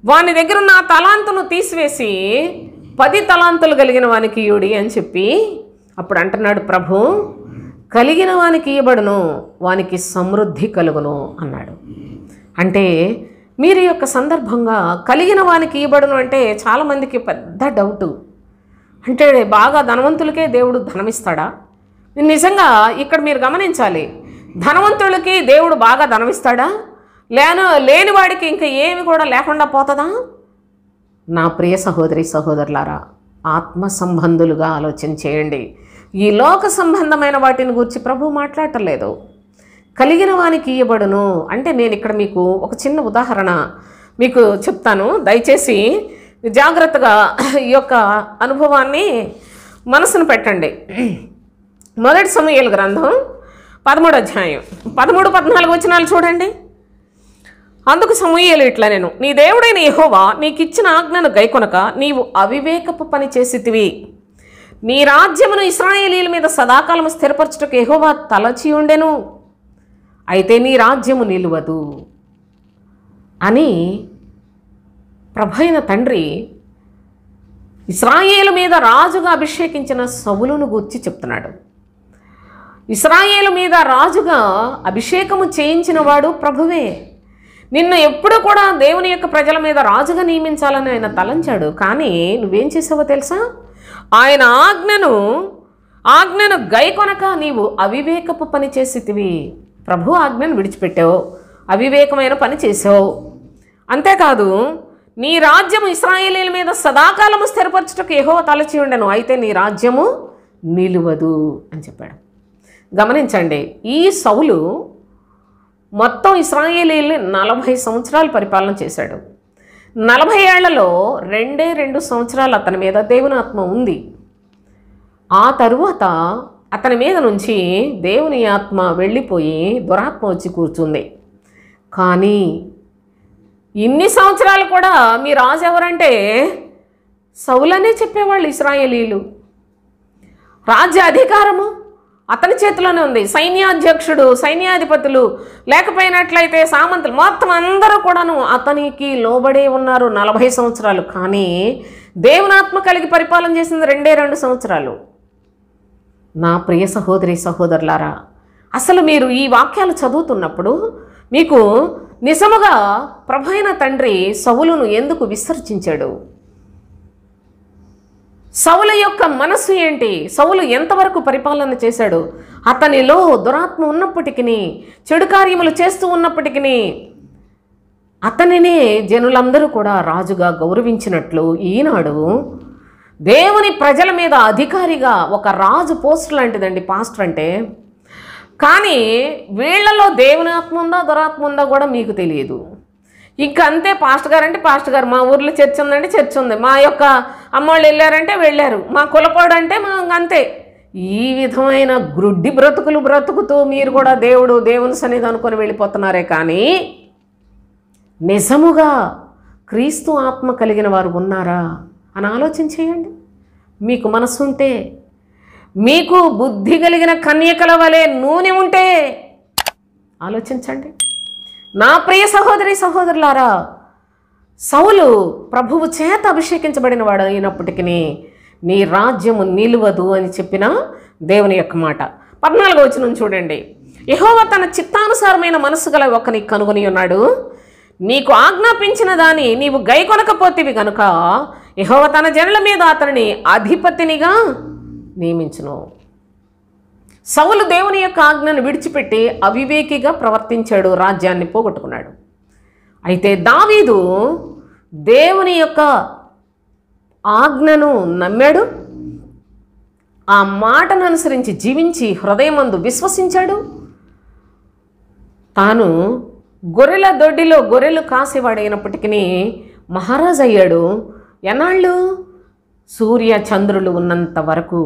వాని దగ్గర ఉన్న తలాంతును తీసివేసి 10 తలాంతులు కలిగిన వానికి ఇయుడి అని చెప్పి అప్పుడు అంటున్నాడు ప్రభు, కలిగిన వానికి ఇవ్వబడును, వానికి సమృద్ధి కలుగును అన్నాడు. అంటే మీరు యొక్క సందర్భంగా కలిగిన వానికి ఇవ్వబడును అంటే చాలామందికి పెద్ద డౌటు. అంటే బాగా ధనవంతులకే దేవుడు ధనమిస్తాడా? నిజంగా ఇక్కడ మీరు గమనించాలి, ధనవంతులకి దేవుడు బాగా ధనమిస్తాడా? లేని వాడికి ఇంకా ఏమి కూడా లేకుండా పోతుందా? నా ప్రియ సహోదరి సహోదరులారా, ఆత్మ సంబంధులుగా ఆలోచన చేయండి. ఈ లోక సంబంధమైన వాటిని గురించి ప్రభు మాట్లాడటలేదు. కలిగిన వానికి ఇవ్వబడును అంటే నేను ఇక్కడ మీకు ఒక చిన్న ఉదాహరణ మీకు చెప్తాను. దయచేసి జాగ్రత్తగా ఈ యొక్క అనుభవాన్ని మనసును పెట్టండి. 1 సమూయేలు గ్రంథం 13వ అధ్యాయం 13-14 వచనాలు చూడండి. అందుకు సమూయేలు ఇట్లా, నేను నీ దేవుడైన యెహోవా నీకిచ్చిన ఆజ్ఞను గైకొనక నీవు అవివేకపు పని చేసితివి. నీ రాజ్యమును ఇశ్రాయేలీయుల మీద సదాకాలము స్థిరపరచుటకు యెహోవా తలచి ఉండెను, అయితే నీ రాజ్యము నిలువదు అని ప్రభైన తండ్రి ఇశ్రాయేలు మీద రాజుగా అభిషేకించిన సౌలును గూర్చి చెప్తున్నాడు. ఇశ్రాయేలు మీద రాజుగా అభిషేకము చేయించిన వాడు ప్రభువే. నిన్ను ఎప్పుడు కూడా దేవుని యొక్క ప్రజల మీద రాజుగా నియమించాలని ఆయన తలంచాడు. కానీ నువ్వేం చేసావో తెలుసా? ఆయన ఆజ్ఞను ఆజ్ఞను గైకొనక నీవు అవివేకపు పని చేసితివి. ప్రభు ఆజ్ఞను విడిచిపెట్టావు, అవివేకమైన పని చేసావు. అంతేకాదు, నీ రాజ్యము ఇశ్రాయేలీయుల మీద సదాకాలము స్థిరపరచుటకు యెహోవా తలచి ఉండెను, అయితే నీ రాజ్యము నిలువదు అని చెప్పాడు. గమనించండి, ఈ సౌలు మొత్తం ఇశ్రాయేలీయుల్ని 40 సంవత్సరాలు పరిపాలన చేశాడు. 40 ఏళ్లలో 2 సంవత్సరాలు అతని మీద దేవుని ఆత్మ ఉంది. ఆ తరువాత అతని మీద నుంచి దేవుని ఆత్మ వెళ్ళిపోయి దురాత్మ వచ్చి కూర్చుంది. కానీ ఇన్ని సంవత్సరాలు కూడా మీ రాజు ఎవరంటే సౌలనే చెప్పేవాళ్ళు ఇశ్రాయేలీయులు. రాజ్య అధికారము అతని చేతిలోనే ఉంది. సైన్యాధ్యక్షుడు, సైన్యాధిపతులు, లేకపోయినట్లయితే సామంతులు, మొత్తం అందరూ కూడాను అతనికి లోబడే ఉన్నారు 40 సంవత్సరాలు. కానీ దేవునాత్మ కలిగి పరిపాలన చేసింది 2 సంవత్సరాలు. నా ప్రియ సహోదరి సహోదరులారా, అసలు మీరు ఈ వాక్యాలు చదువుతున్నప్పుడు మీకు నిజముగా ప్రభువైన తండ్రి సౌలును ఎందుకు విసర్జించాడు? సౌలు యొక్క మనస్సు ఏంటి? సౌలు ఎంతవరకు పరిపాలన చేశాడు? అతనిలో దురాత్మ ఉన్నప్పటికీ, చెడు కార్యములు చేస్తూ ఉన్నప్పటికీ అతనినే జనులందరూ కూడా రాజుగా గౌరవించినట్లు ఈనాడు దేవుని ప్రజల మీద అధికారిగా ఒక రాజు పోస్ట్ లాంటిదండి పాస్టర్ అంటే. కానీ వీళ్లలో దేవుని ఆత్మ ఉందా దురాత్మ ఉందా కూడా మీకు తెలియదు. ఇంకా అంతే, పాస్టర్ గారు అంటే పాస్టర్ గారు, మా ఊర్లో చర్చ్ ఉందంటే చర్చ్ ఉంది, మా యొక్క అమ్మవాళ్ళు వెళ్ళారంటే వెళ్ళారు, మా కులపాడు అంటే మా అంతే. ఈ విధమైన గ్రుడ్డి బ్రతుకులు బ్రతుకుతూ మీరు కూడా దేవుని సన్నిధి అనుకొని వెళ్ళిపోతున్నారే. కానీ నిజముగా క్రీస్తు ఆత్మ కలిగిన వారు ఉన్నారా అని ఆలోచన చేయండి. మీకు మనసు ఉంటే, మీకు బుద్ధి కలిగిన కన్యకల వలె నూనె ఉంటే ఆలోచించండి. నా ప్రియ సహోదరి సహోదరులారా, సౌలు ప్రభువు చేత అభిషేకించబడిన వాడు అయినప్పటికీ నీ రాజ్యము నిలువదు అని చెప్పిన దేవుని యొక్క మాట. 14వ వచనం చూడండి. యెహోవా తన చిత్తానుసారమైన మనస్సు గల ఒకని కనుగొని ఉన్నాడు, నీకు ఆజ్ఞాపించిన దాన్ని నీవు గైకొనకపోతేవి గనుక యెహోవా తన జనుల మీద అతనిని అధిపతినిగా నియమించును. సౌలు దేవుని యొక్క ఆజ్ఞను విడిచిపెట్టి అవివేకిగా ప్రవర్తించాడు, రాజ్యాన్ని పోగొట్టుకున్నాడు. అయితే దావీదు దేవుని యొక్క ఆజ్ఞను నమ్మాడు, ఆ మాటను అనుసరించి జీవించి హృదయమందు విశ్వసించాడు. తాను గొర్రెల దొడ్డిలో గొర్రెలు కాసేవాడైనప్పటికీ మహారాజు అయ్యాడు. ఎన్నాళ్ళు? సూర్య చంద్రులు ఉన్నంత వరకు,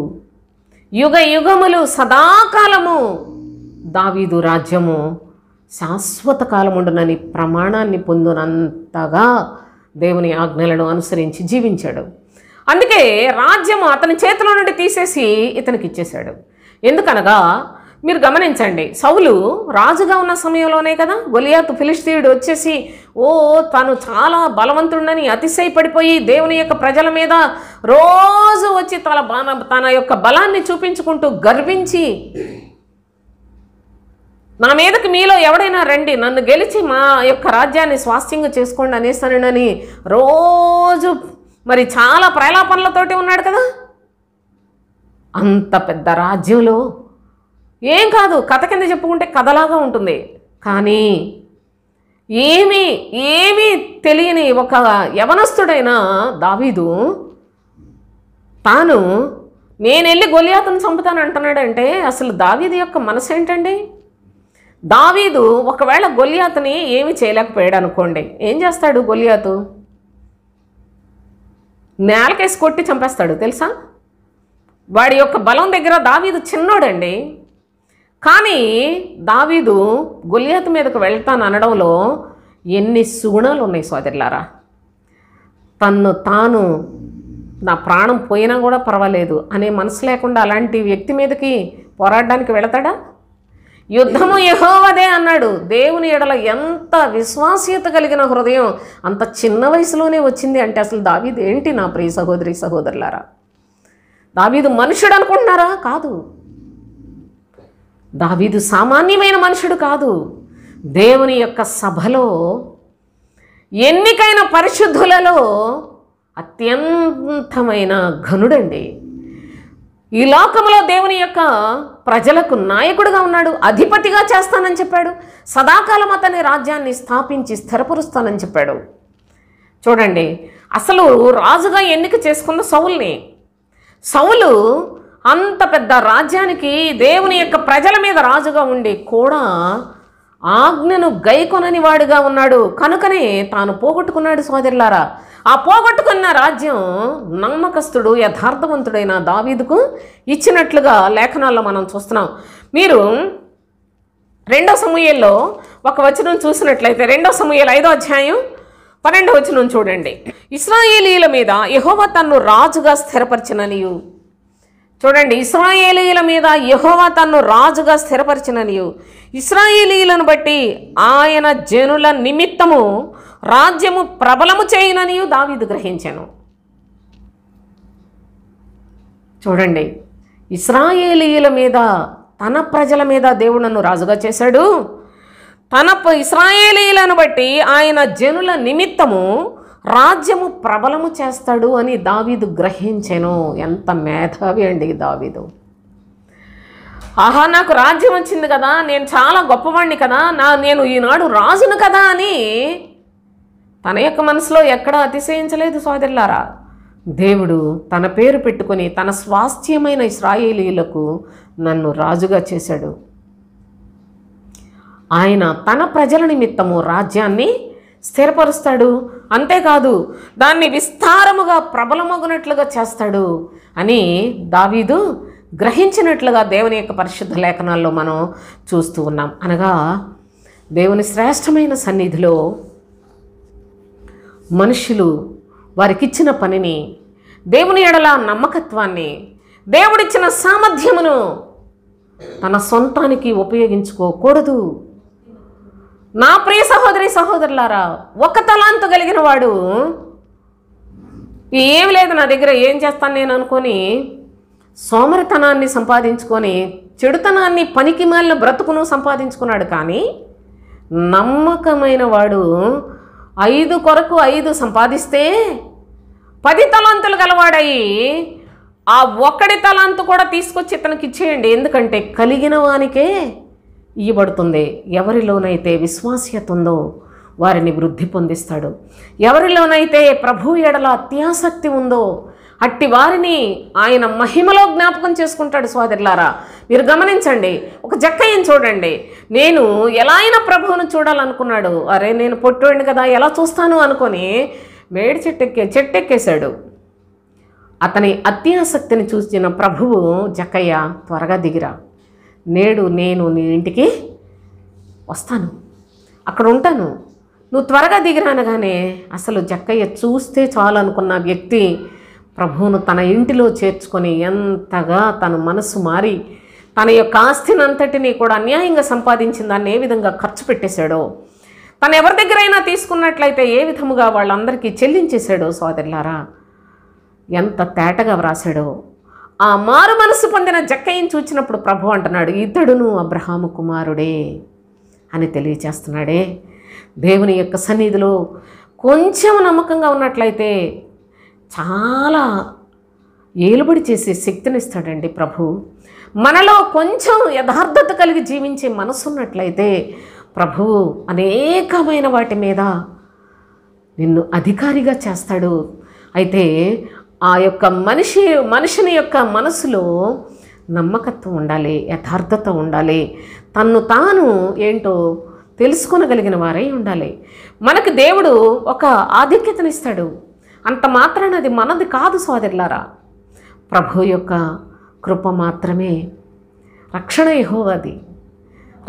యుగ యుగములు, సదాకాలము దావీదు రాజ్యము శాశ్వత కాలముండునని ప్రమాణాన్ని పొందినంతగా దేవుని ఆజ్ఞలను అనుసరించి జీవించాడు. అందుకే రాజ్యము అతని చేతిలో నుండి తీసేసి ఇతనికి ఇచ్చేశాడు. ఎందుకనగా మీరు గమనించండి, సౌలు రాజుగా ఉన్న సమయంలోనే కదా గొలియాతు ఫిలిష్తీయుడు వచ్చేసి తను చాలా బలవంతుడని అతిశయపడిపోయి దేవుని యొక్క ప్రజల మీద రోజు వచ్చి తన యొక్క బలాన్ని చూపించుకుంటూ గర్వించి, నా మీదకి మీలో ఎవడైనా రండి, నన్ను గెలిచి మా యొక్క రాజ్యాన్ని స్వాస్థ్యంగా చేసుకోండి అనేస్తానని రోజు మరి చాలా ప్రలాపనలతోటి ఉన్నాడు కదా. అంత పెద్ద రాజ్యంలో ఏం కాదు, కథ కింద చెప్పుకుంటే కథలాగా ఉంటుంది. కానీ ఏమీ తెలియని ఒక యవనస్తుడైన దావీదు తాను నేను వెళ్ళి గొలియాతును చంపుతాను అంటున్నాడంటే అసలు దావీదు యొక్క మనసు ఏంటండి? దావీదు ఒకవేళ గొలియాతుని ఏమీ చేయలేకపోయాడు అనుకోండి, ఏం చేస్తాడు? గొలియాతు నేలకేసి కొట్టి చంపేస్తాడు తెలుసా. వాడి యొక్క బలం దగ్గర దావీదు చిన్నోడండి. కానీ దావీదు గొలియాతు మీదకు వెళ్తాను అనడంలో ఎన్ని సుగుణాలు ఉన్నాయి సోదరులారా. తాను నా ప్రాణం పోయినా కూడా పర్వాలేదు అనే మనసు లేకుండా అలాంటి వ్యక్తి మీదకి పోరాడడానికి వెళతాడా? యుద్ధము యెహోవాదే అన్నాడు. దేవుని ఎడల ఎంత విశ్వాసీయత కలిగిన హృదయం అంత చిన్న వయసులోనే వచ్చింది అంటే అసలు దావీదు ఏంటి? నా ప్రియ సహోదరి సహోదరులారా, దావీదు మనుషుడు అనుకుంటున్నారా? కాదు. దావీదు సామాన్యమైన మనుషుడు కాదు. దేవుని యొక్క సభలో ఎన్నికైన పరిశుద్ధులలో అత్యంతమైన ఘనుడండి. ఈ లోకంలో దేవుని యొక్క ప్రజలకు నాయకుడిగా ఉన్నాడు, అధిపతిగా చేస్తానని చెప్పాడు, సదాకాలం అతని రాజ్యాన్ని స్థాపించి స్థిరపరుస్తానని చెప్పాడు. చూడండి, అసలు రాజుగా ఎన్నిక చేసుకున్న సౌలుని. సౌలు అంత పెద్ద రాజ్యానికి దేవుని యొక్క ప్రజల మీద రాజుగా ఉండి కూడా ఆజ్ఞను గైకొనని వాడుగా ఉన్నాడు. కనుకనే తాను పోగొట్టుకున్నాడు సోదరులారా. ఆ పోగొట్టుకున్న రాజ్యం నమ్మకస్తుడు యథార్థవంతుడైన దావీదుకు ఇచ్చినట్లుగా లేఖనాల్లో మనం చూస్తున్నాం. మీరు 2 సమూయేల్లో ఒక వచనం చూసినట్లయితే 2 సమూయేలు 5వ అధ్యాయం 12వ వచనం చూడండి. ఇశ్రాయేలీయుల మీద యెహోవా తన్ను రాజుగా స్థిరపరిచిననియు. చూడండి, ఇశ్రాయేలీయుల మీద యెహోవా తన్ను రాజుగా స్థిరపరిచిననియు, ఇశ్రాయేలీయులను బట్టి ఆయన జనుల నిమిత్తము రాజ్యము ప్రబలము చేయననియు దావీదు గ్రహించెను. చూడండి, ఇశ్రాయేలీయుల మీద, తన ప్రజల మీద దేవుడు నన్ను రాజుగా చేశాడు. ఇశ్రాయేలీయులను బట్టి ఆయన జనుల నిమిత్తము రాజ్యము ప్రబలము చేస్తాడు అని దావీదు గ్రహించెను. ఎంత మేధావి అండి దావీదు. ఆహా, నాకు రాజ్యం వచ్చింది కదా, నేను చాలా గొప్పవాడిని కదా, నేను ఈనాడు రాజును కదా అని తన యొక్క మనసులో ఎక్కడా అతిశయించలేదు సోదరులారా. దేవుడు తన పేరు పెట్టుకొని తన స్వాస్థ్యమైన ఇశ్రాయేలీయులకు నన్ను రాజుగా చేశాడు. ఆయన తన ప్రజల నిమిత్తము రాజ్యాన్ని స్థిరపరుస్తాడు, అంతేకాదు దాన్ని విస్తారముగా ప్రబలమగునట్లుగా చేస్తాడు అని దావీదు గ్రహించినట్లుగా దేవుని యొక్క పరిశుద్ధ లేఖనాల్లో మనం చూస్తూ ఉన్నాం. అనగా దేవుని శ్రేష్టమైన సన్నిధిలో మనుషులు వారికిచ్చిన పనిని, దేవుని ఎడల నమ్మకత్వాన్ని, దేవుడిచ్చిన సామర్థ్యమును తన సొంతానికి ఉపయోగించుకోకూడదు. నా ప్రియ సహోదరి సహోదరులారా, ఒక తలాంతు కలిగిన వాడు ఏమి లేదు నా దగ్గర, ఏం చేస్తాను నేను అనుకొని సోమరితనాన్ని సంపాదించుకొని చెడుతనాన్ని, పనికి మాలిన బ్రతుకును సంపాదించుకున్నాడు. కానీ నమ్మకమైన వాడు 5 కొరకు 5 సంపాదిస్తే 10 తలాంతులు గలవాడయి ఆ 1 తలాంతు కూడా తీసుకొచ్చి ఇతనికి ఇచ్చేయండి. ఎందుకంటే కలిగిన వానికే ఇవ్వబడుతుంది. ఎవరిలోనైతే విశ్వాస్యత ఉందో వారిని వృద్ధి పొందిస్తాడు. ఎవరిలోనైతే ప్రభు ఎడల అత్యాసక్తి ఉందో అట్టి వారిని ఆయన మహిమలో జ్ఞాపకం చేసుకుంటాడు. సోదరులారా, మీరు గమనించండి, ఒక జక్కయ్యను చూడండి. నేను ఎలా అయినా ప్రభువును చూడాలనుకున్నాడు. అరే, నేను పొట్టోడిని కదా, ఎలా చూస్తాను అనుకొని మేడి చెట్టెక్కేశాడు. అతని అత్యాసక్తిని చూసిన ప్రభువు, జక్కయ్య త్వరగా దిగిరా, నేడు నేను నీ ఇంటికి వస్తాను, అక్కడ ఉంటాను, నువ్వు త్వరగా దిగిరానగానే అసలు జక్కయ్య చూస్తే చాలు అనుకున్న వ్యక్తి ప్రభువును తన ఇంటిలో చేర్చుకొని ఎంతగా తన మనసు మారి తన యొక్క ఆస్తిని అంతటినీ కూడా అన్యాయంగా సంపాదించిన దాన్ని ఏ విధంగా ఖర్చు పెట్టేశాడో, తను ఎవరి దగ్గరైనా తీసుకున్నట్లయితే ఏ విధముగా వాళ్ళందరికీ చెల్లించేశాడో సోదరులారా, ఎంత తేటగా వ్రాసాడో. ఆ మారు మనసు పొందిన జక్కయ్యను చూచినప్పుడు ప్రభు అంటున్నాడు, ఇతడును అబ్రహాము కుమారుడే అని తెలియచేస్తున్నాడే. దేవుని యొక్క సన్నిధిలో కొంచెం నమ్మకంగా ఉన్నట్లయితే చాలా ఏలుబడి చేసే శక్తినిస్తాడండి ప్రభు. మనలో కొంచెం యథార్థత కలిగి జీవించే మనసు ఉన్నట్లయితే ప్రభువు అనేకమైన వాటి మీద నిన్ను అధికారిగా చేస్తాడు. అయితే ఆ యొక్క మనిషిని యొక్క మనసులో నమ్మకత్వం ఉండాలి, యథార్థత ఉండాలి, తన్ను తాను ఏంటో తెలుసుకొనగలిగిన వారై ఉండాలి. మనకు దేవుడు ఒక ఆధిక్యతనిస్తాడు, అంత మాత్రాన అది మనది కాదు సోదరులారా. ప్రభు యొక్క కృప మాత్రమే. రక్షణ యెహోవాది,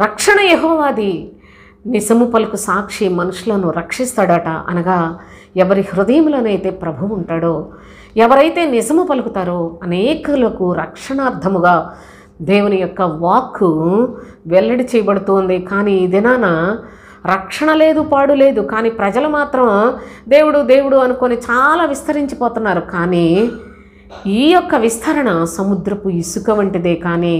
రక్షణ యెహోవాది. నిజము పలుకు సాక్షి మనుషులను రక్షిస్తాడట. అనగా ఎవరి హృదయంలోనైతే ప్రభు ఉంటాడో, ఎవరైతే నిజము పలుకుతారో అనేకులకు రక్షణార్థముగా దేవుని యొక్క వాక్కు వెల్లడి చేయబడుతుంది. కానీ ఈ దినాన రక్షణ లేదు, పాడు లేదు. కానీ ప్రజలు మాత్రం దేవుడు దేవుడు అనుకొని చాలా విస్తరించిపోతున్నారు. కానీ ఈ యొక్క విస్తరణ సముద్రపు ఇసుక వంటిదే. కానీ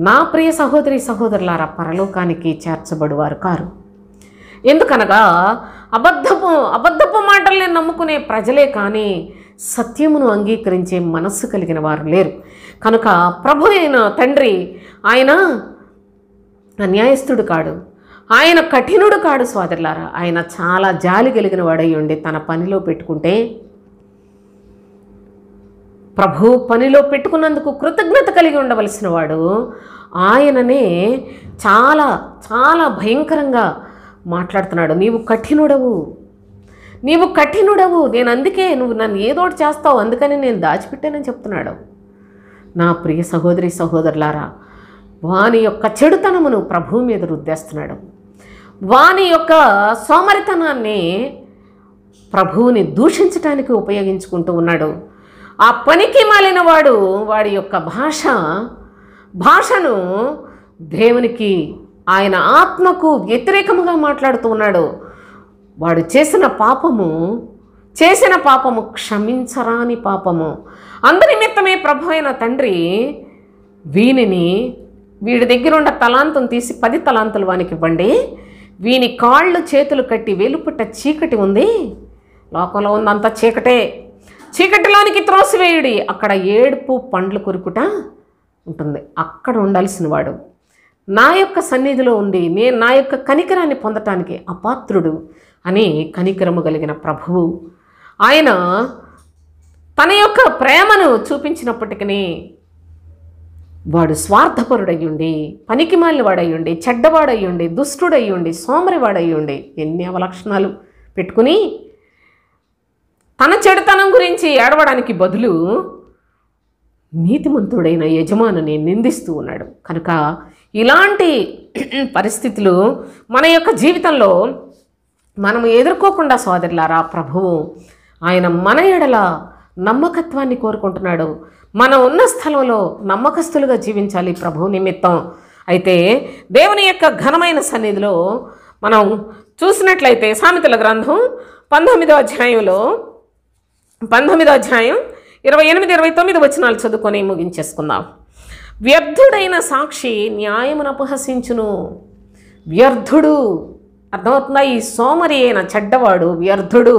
నా ప్రియ సహోదరి సహోదరులారా, పరలోకానికి చేర్చబడువారు కారు. ఎందుకనగా అబద్ధపు మాటల్ని నమ్ముకునే ప్రజలే కానీ సత్యమును అంగీకరించే మనస్సు కలిగిన వారు లేరు. కనుక ప్రభు అయిన తండ్రి ఆయన అన్యాయస్తుడు కాడు, ఆయన కఠినుడు కాడు సోదరులారా. ఆయన చాలా జాలి కలిగిన వాడై ఉండి తన పనిలో పెట్టుకుంటే, ప్రభు పనిలో పెట్టుకున్నందుకు కృతజ్ఞత కలిగి ఉండవలసిన వాడు ఆయననే చాలా చాలా భయంకరంగా మాట్లాడుతున్నాడు. నీవు కఠినుడవు, నీవు కఠినుడవు, నేను అందుకే నువ్వు నన్ను ఏదోటి చేస్తావు, అందుకని నేను దాచిపెట్టానని చెప్తున్నాడు. నా ప్రియ సహోదరి సహోదరులారా, వాని యొక్క చెడుతనమును ప్రభువు మీద రుద్దేస్తున్నాడు. వాని యొక్క సోమరితనాన్ని ప్రభువుని దూషించడానికి ఉపయోగించుకుంటూ ఉన్నాడు. ఆ పనికి మాలిన వాడి యొక్క భాషను దేవునికి, ఆయన ఆత్మకు వ్యతిరేకముగా మాట్లాడుతూ ఉన్నాడు. వాడు చేసిన పాపము క్షమించరాని పాపము. అందునిమిత్తమే ప్రభు అయిన తండ్రి వీడి దగ్గర ఉన్న తలాంతం తీసి 10 తలాంతులు వానికి ఇవ్వండి, వీని కాళ్ళు చేతులు కట్టి వెలుపుట చీకటి ఉంది, లోకంలో ఉందంతా చీకటే, చీకటిలోనికి త్రోసివేయుడి, అక్కడ ఏడుపు పండ్లు కొరుకుట ఉంటుంది. అక్కడ ఉండాల్సిన వాడు నా యొక్క సన్నిధిలో ఉండి నేను నా యొక్క కనికరాన్ని పొందటానికి అపాత్రుడు అని కనికరము కలిగిన ప్రభువు ఆయన తన యొక్క ప్రేమను చూపించినప్పటికీ వాడు స్వార్థపరుడయ్యుండి, పనికిమాలిన వాడయ్యుండి, చెడ్డవాడయ్యుండి, దుష్టుడయ్యుండి, సోమరివాడయ్యుండి ఎన్ని అవలక్షణాలు పెట్టుకుని తన చెడుతనం గురించి ఏడవడానికి బదులు నీతిమంతుడైన యజమానుని నిందిస్తూ ఉన్నాడు. కనుక ఇలాంటి పరిస్థితులు మన యొక్క జీవితంలో మనము ఎదుర్కోకుండా సోదరులారా, ప్రభువు ఆయన మన ఎడల నమ్మకత్వాన్ని కోరుకుంటున్నాడు. మనం ఉన్న స్థలంలో నమ్మకస్తులుగా జీవించాలి ప్రభువు నిమిత్తం. అయితే దేవుని యొక్క ఘనమైన సన్నిధిలో మనం చూసినట్లయితే సామెతల గ్రంథం 19వ అధ్యాయంలో 19వ అధ్యాయం 28-29 వచనాలు చదువుకొని ముగించేసుకుందాం. వ్యర్థుడైన సాక్షి న్యాయమును అపహసించును. వ్యర్థుడు అర్థమవుతుందా? ఈ సోమరి అయిన చెడ్డవాడు వ్యర్థుడు.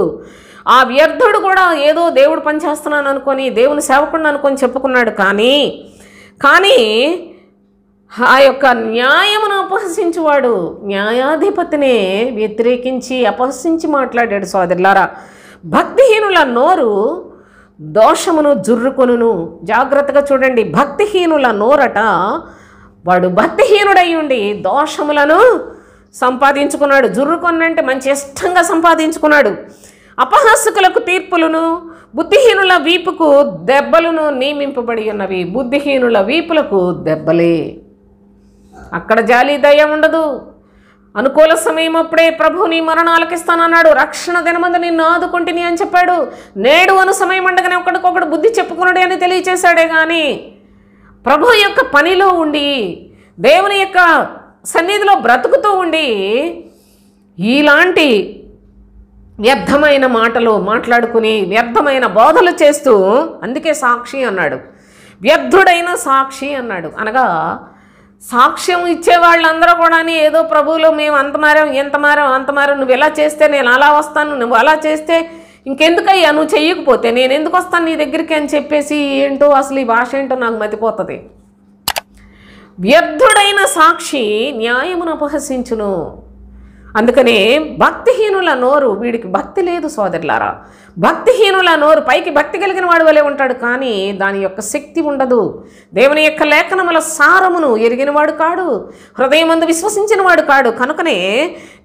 ఆ వ్యర్థుడు కూడా ఏదో దేవుడు పని చేస్తున్నాను అనుకొని, దేవుని సేవకుడిని అనుకొని చెప్పుకున్నాడు. కానీ ఆ యొక్క న్యాయమును అపహసించువాడు న్యాయాధిపతినే వ్యతిరేకించి అపహసించి మాట్లాడాడు. సోదరులారా, భక్తిహీనుల నోరు దోషమును జుర్రుకొనును. జాగ్రత్తగా చూడండి, భక్తిహీనుల నోరట, వాడు భక్తిహీనుడై ఉండి దోషములను సంపాదించుకున్నాడు. జుర్రుకొనంటే మంచి ఇష్టంగా సంపాదించుకున్నాడు. అపహాసకులకు తీర్పులను, బుద్ధిహీనుల వీపుకు దెబ్బలను నియమింపబడి ఉన్నవి. బుద్ధిహీనుల వీపులకు దెబ్బలే. అక్కడ జాలి దయ ఉండదు. అనుకూల సమయం అప్పుడే ప్రభు నీ మరణాలకిస్తానన్నాడు. రక్షణ దినమందు నిన్ను ఆదుకుంటుని అని చెప్పాడు. నేడు అను సమయం ఉండగానే ఒకడికొకడు బుద్ధి చెప్పుకున్నాడే అని తెలియచేశాడే. కానీ ప్రభు యొక్క పనిలో ఉండి దేవుని యొక్క సన్నిధిలో బ్రతుకుతూ ఉండి ఇలాంటి వ్యర్థమైన మాటలు మాట్లాడుకుని వ్యర్థమైన బోధలు చేస్తూ, అందుకే సాక్షి అన్నాడు, వ్యర్థుడైన సాక్షి అన్నాడు. అనగా సాక్ష్యం ఇచ్చే వాళ్ళందరూ కూడా ఏదో ప్రభువులో మేము అంత మారాం ఎంత మారాం, నువ్వు ఎలా చేస్తే నేను అలా వస్తాను, నువ్వు అలా చేస్తే ఇంకెందుకయ్యా, నువ్వు చెయ్యకపోతే నేను ఎందుకు వస్తాను నీ దగ్గరికి అని చెప్పేసి ఏంటో అసలు ఈ భాష ఏంటో నాకు మతిపోతుంది. వ్యర్థుడైన సాక్షి న్యాయమును అపహసించును. అందుకనే భక్తిహీనుల నోరు, వీడికి భక్తి లేదు సోదరులారా. భక్తిహీనుల నోరు పైకి భక్తి కలిగిన వాడు వలె ఉంటాడు, కానీ దాని యొక్క శక్తి ఉండదు. దేవుని యొక్క లేఖనముల సారమును ఎరిగినవాడు కాడు, హృదయమందు విశ్వసించిన వాడు కాడు. కనుకనే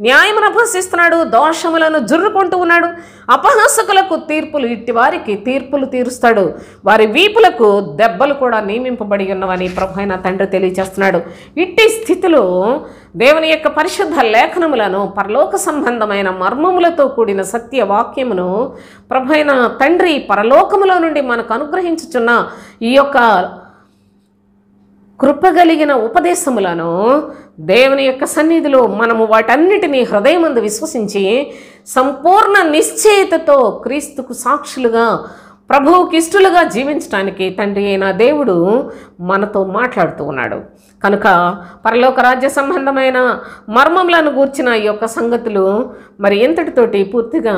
న్యాయమును అపహసిస్తున్నాడు, దోషములను జుర్రుకుంటూ ఉన్నాడు. అపహాసకులకు తీర్పులు, ఇట్టి వారికి తీర్పులు తీరుస్తాడు. వారి వీపులకు దెబ్బలు కూడా నియమింపబడి ఉన్నవని ప్రభువైన తండ్రి తెలియజేస్తున్నాడు. ఇట్టి స్థితిలో దేవుని యొక్క పరిశుద్ధ లేఖనములను, పరలోక సంబంధమైన మర్మములతో కూడిన సత్య వాక్యమును ప్రభువైన తండ్రి పరలోకములో నుండి మనకు అనుగ్రహించుచున్న ఈ యొక్క కృపగలిగిన ఉపదేశములను దేవుని యొక్క సన్నిధిలో మనము వాటన్నిటినీ హృదయమందు విశ్వసించి సంపూర్ణ నిశ్చయితతో క్రీస్తుకు సాక్షులుగా, ప్రభువుకి ఇష్టలుగా జీవించడానికి తండ్రి అయిన దేవుడు మనతో మాట్లాడుతూ ఉన్నాడు. కనుక పరలోక రాజ్య సంబంధమైన మర్మములను గూర్చిన ఈ యొక్క సంగతులు మరి ఎంతటితోటి పూర్తిగా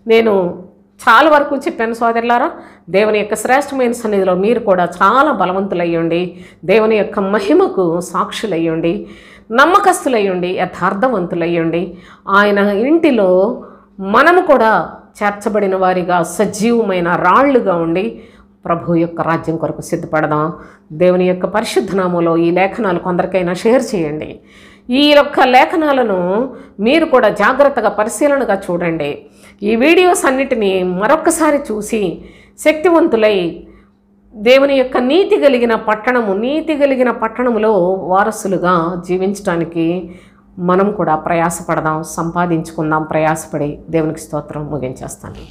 నేను చాలా వరకు చెప్పాను సోదరులారా. దేవుని యొక్క శ్రేష్టమైన సన్నిధిలో మీరు కూడా చాలా బలవంతులయ్యండి, దేవుని యొక్క మహిమకు సాక్షులయ్యండి, నమ్మకస్తులయ్యండి, యథార్థవంతులయ్యండి. ఆయన ఇంటిలో మనము కూడా చేర్చబడిన వారిగా సజీవమైన రాళ్లుగా ఉండి ప్రభు యొక్క రాజ్యం కొరకు సిద్ధపడదాం. దేవుని యొక్క పరిశుద్ధ నామములో ఈ లేఖనాలు కొందరికైనా షేర్ చేయండి. ఈ యొక్క లేఖనాలను మీరు కూడా జాగ్రత్తగా పరిశీలనగా చూడండి. ఈ వీడియోస్ అన్నిటినీ మరొక్కసారి చూసి శక్తివంతులై దేవుని యొక్క నీతి కలిగిన పట్టణములో వారసులుగా జీవించడానికి మనం కూడా ప్రయాసపడదాం, సంపాదించుకుందాం. ప్రయాసపడి దేవునికి స్తోత్రం. ముగించేస్తాను.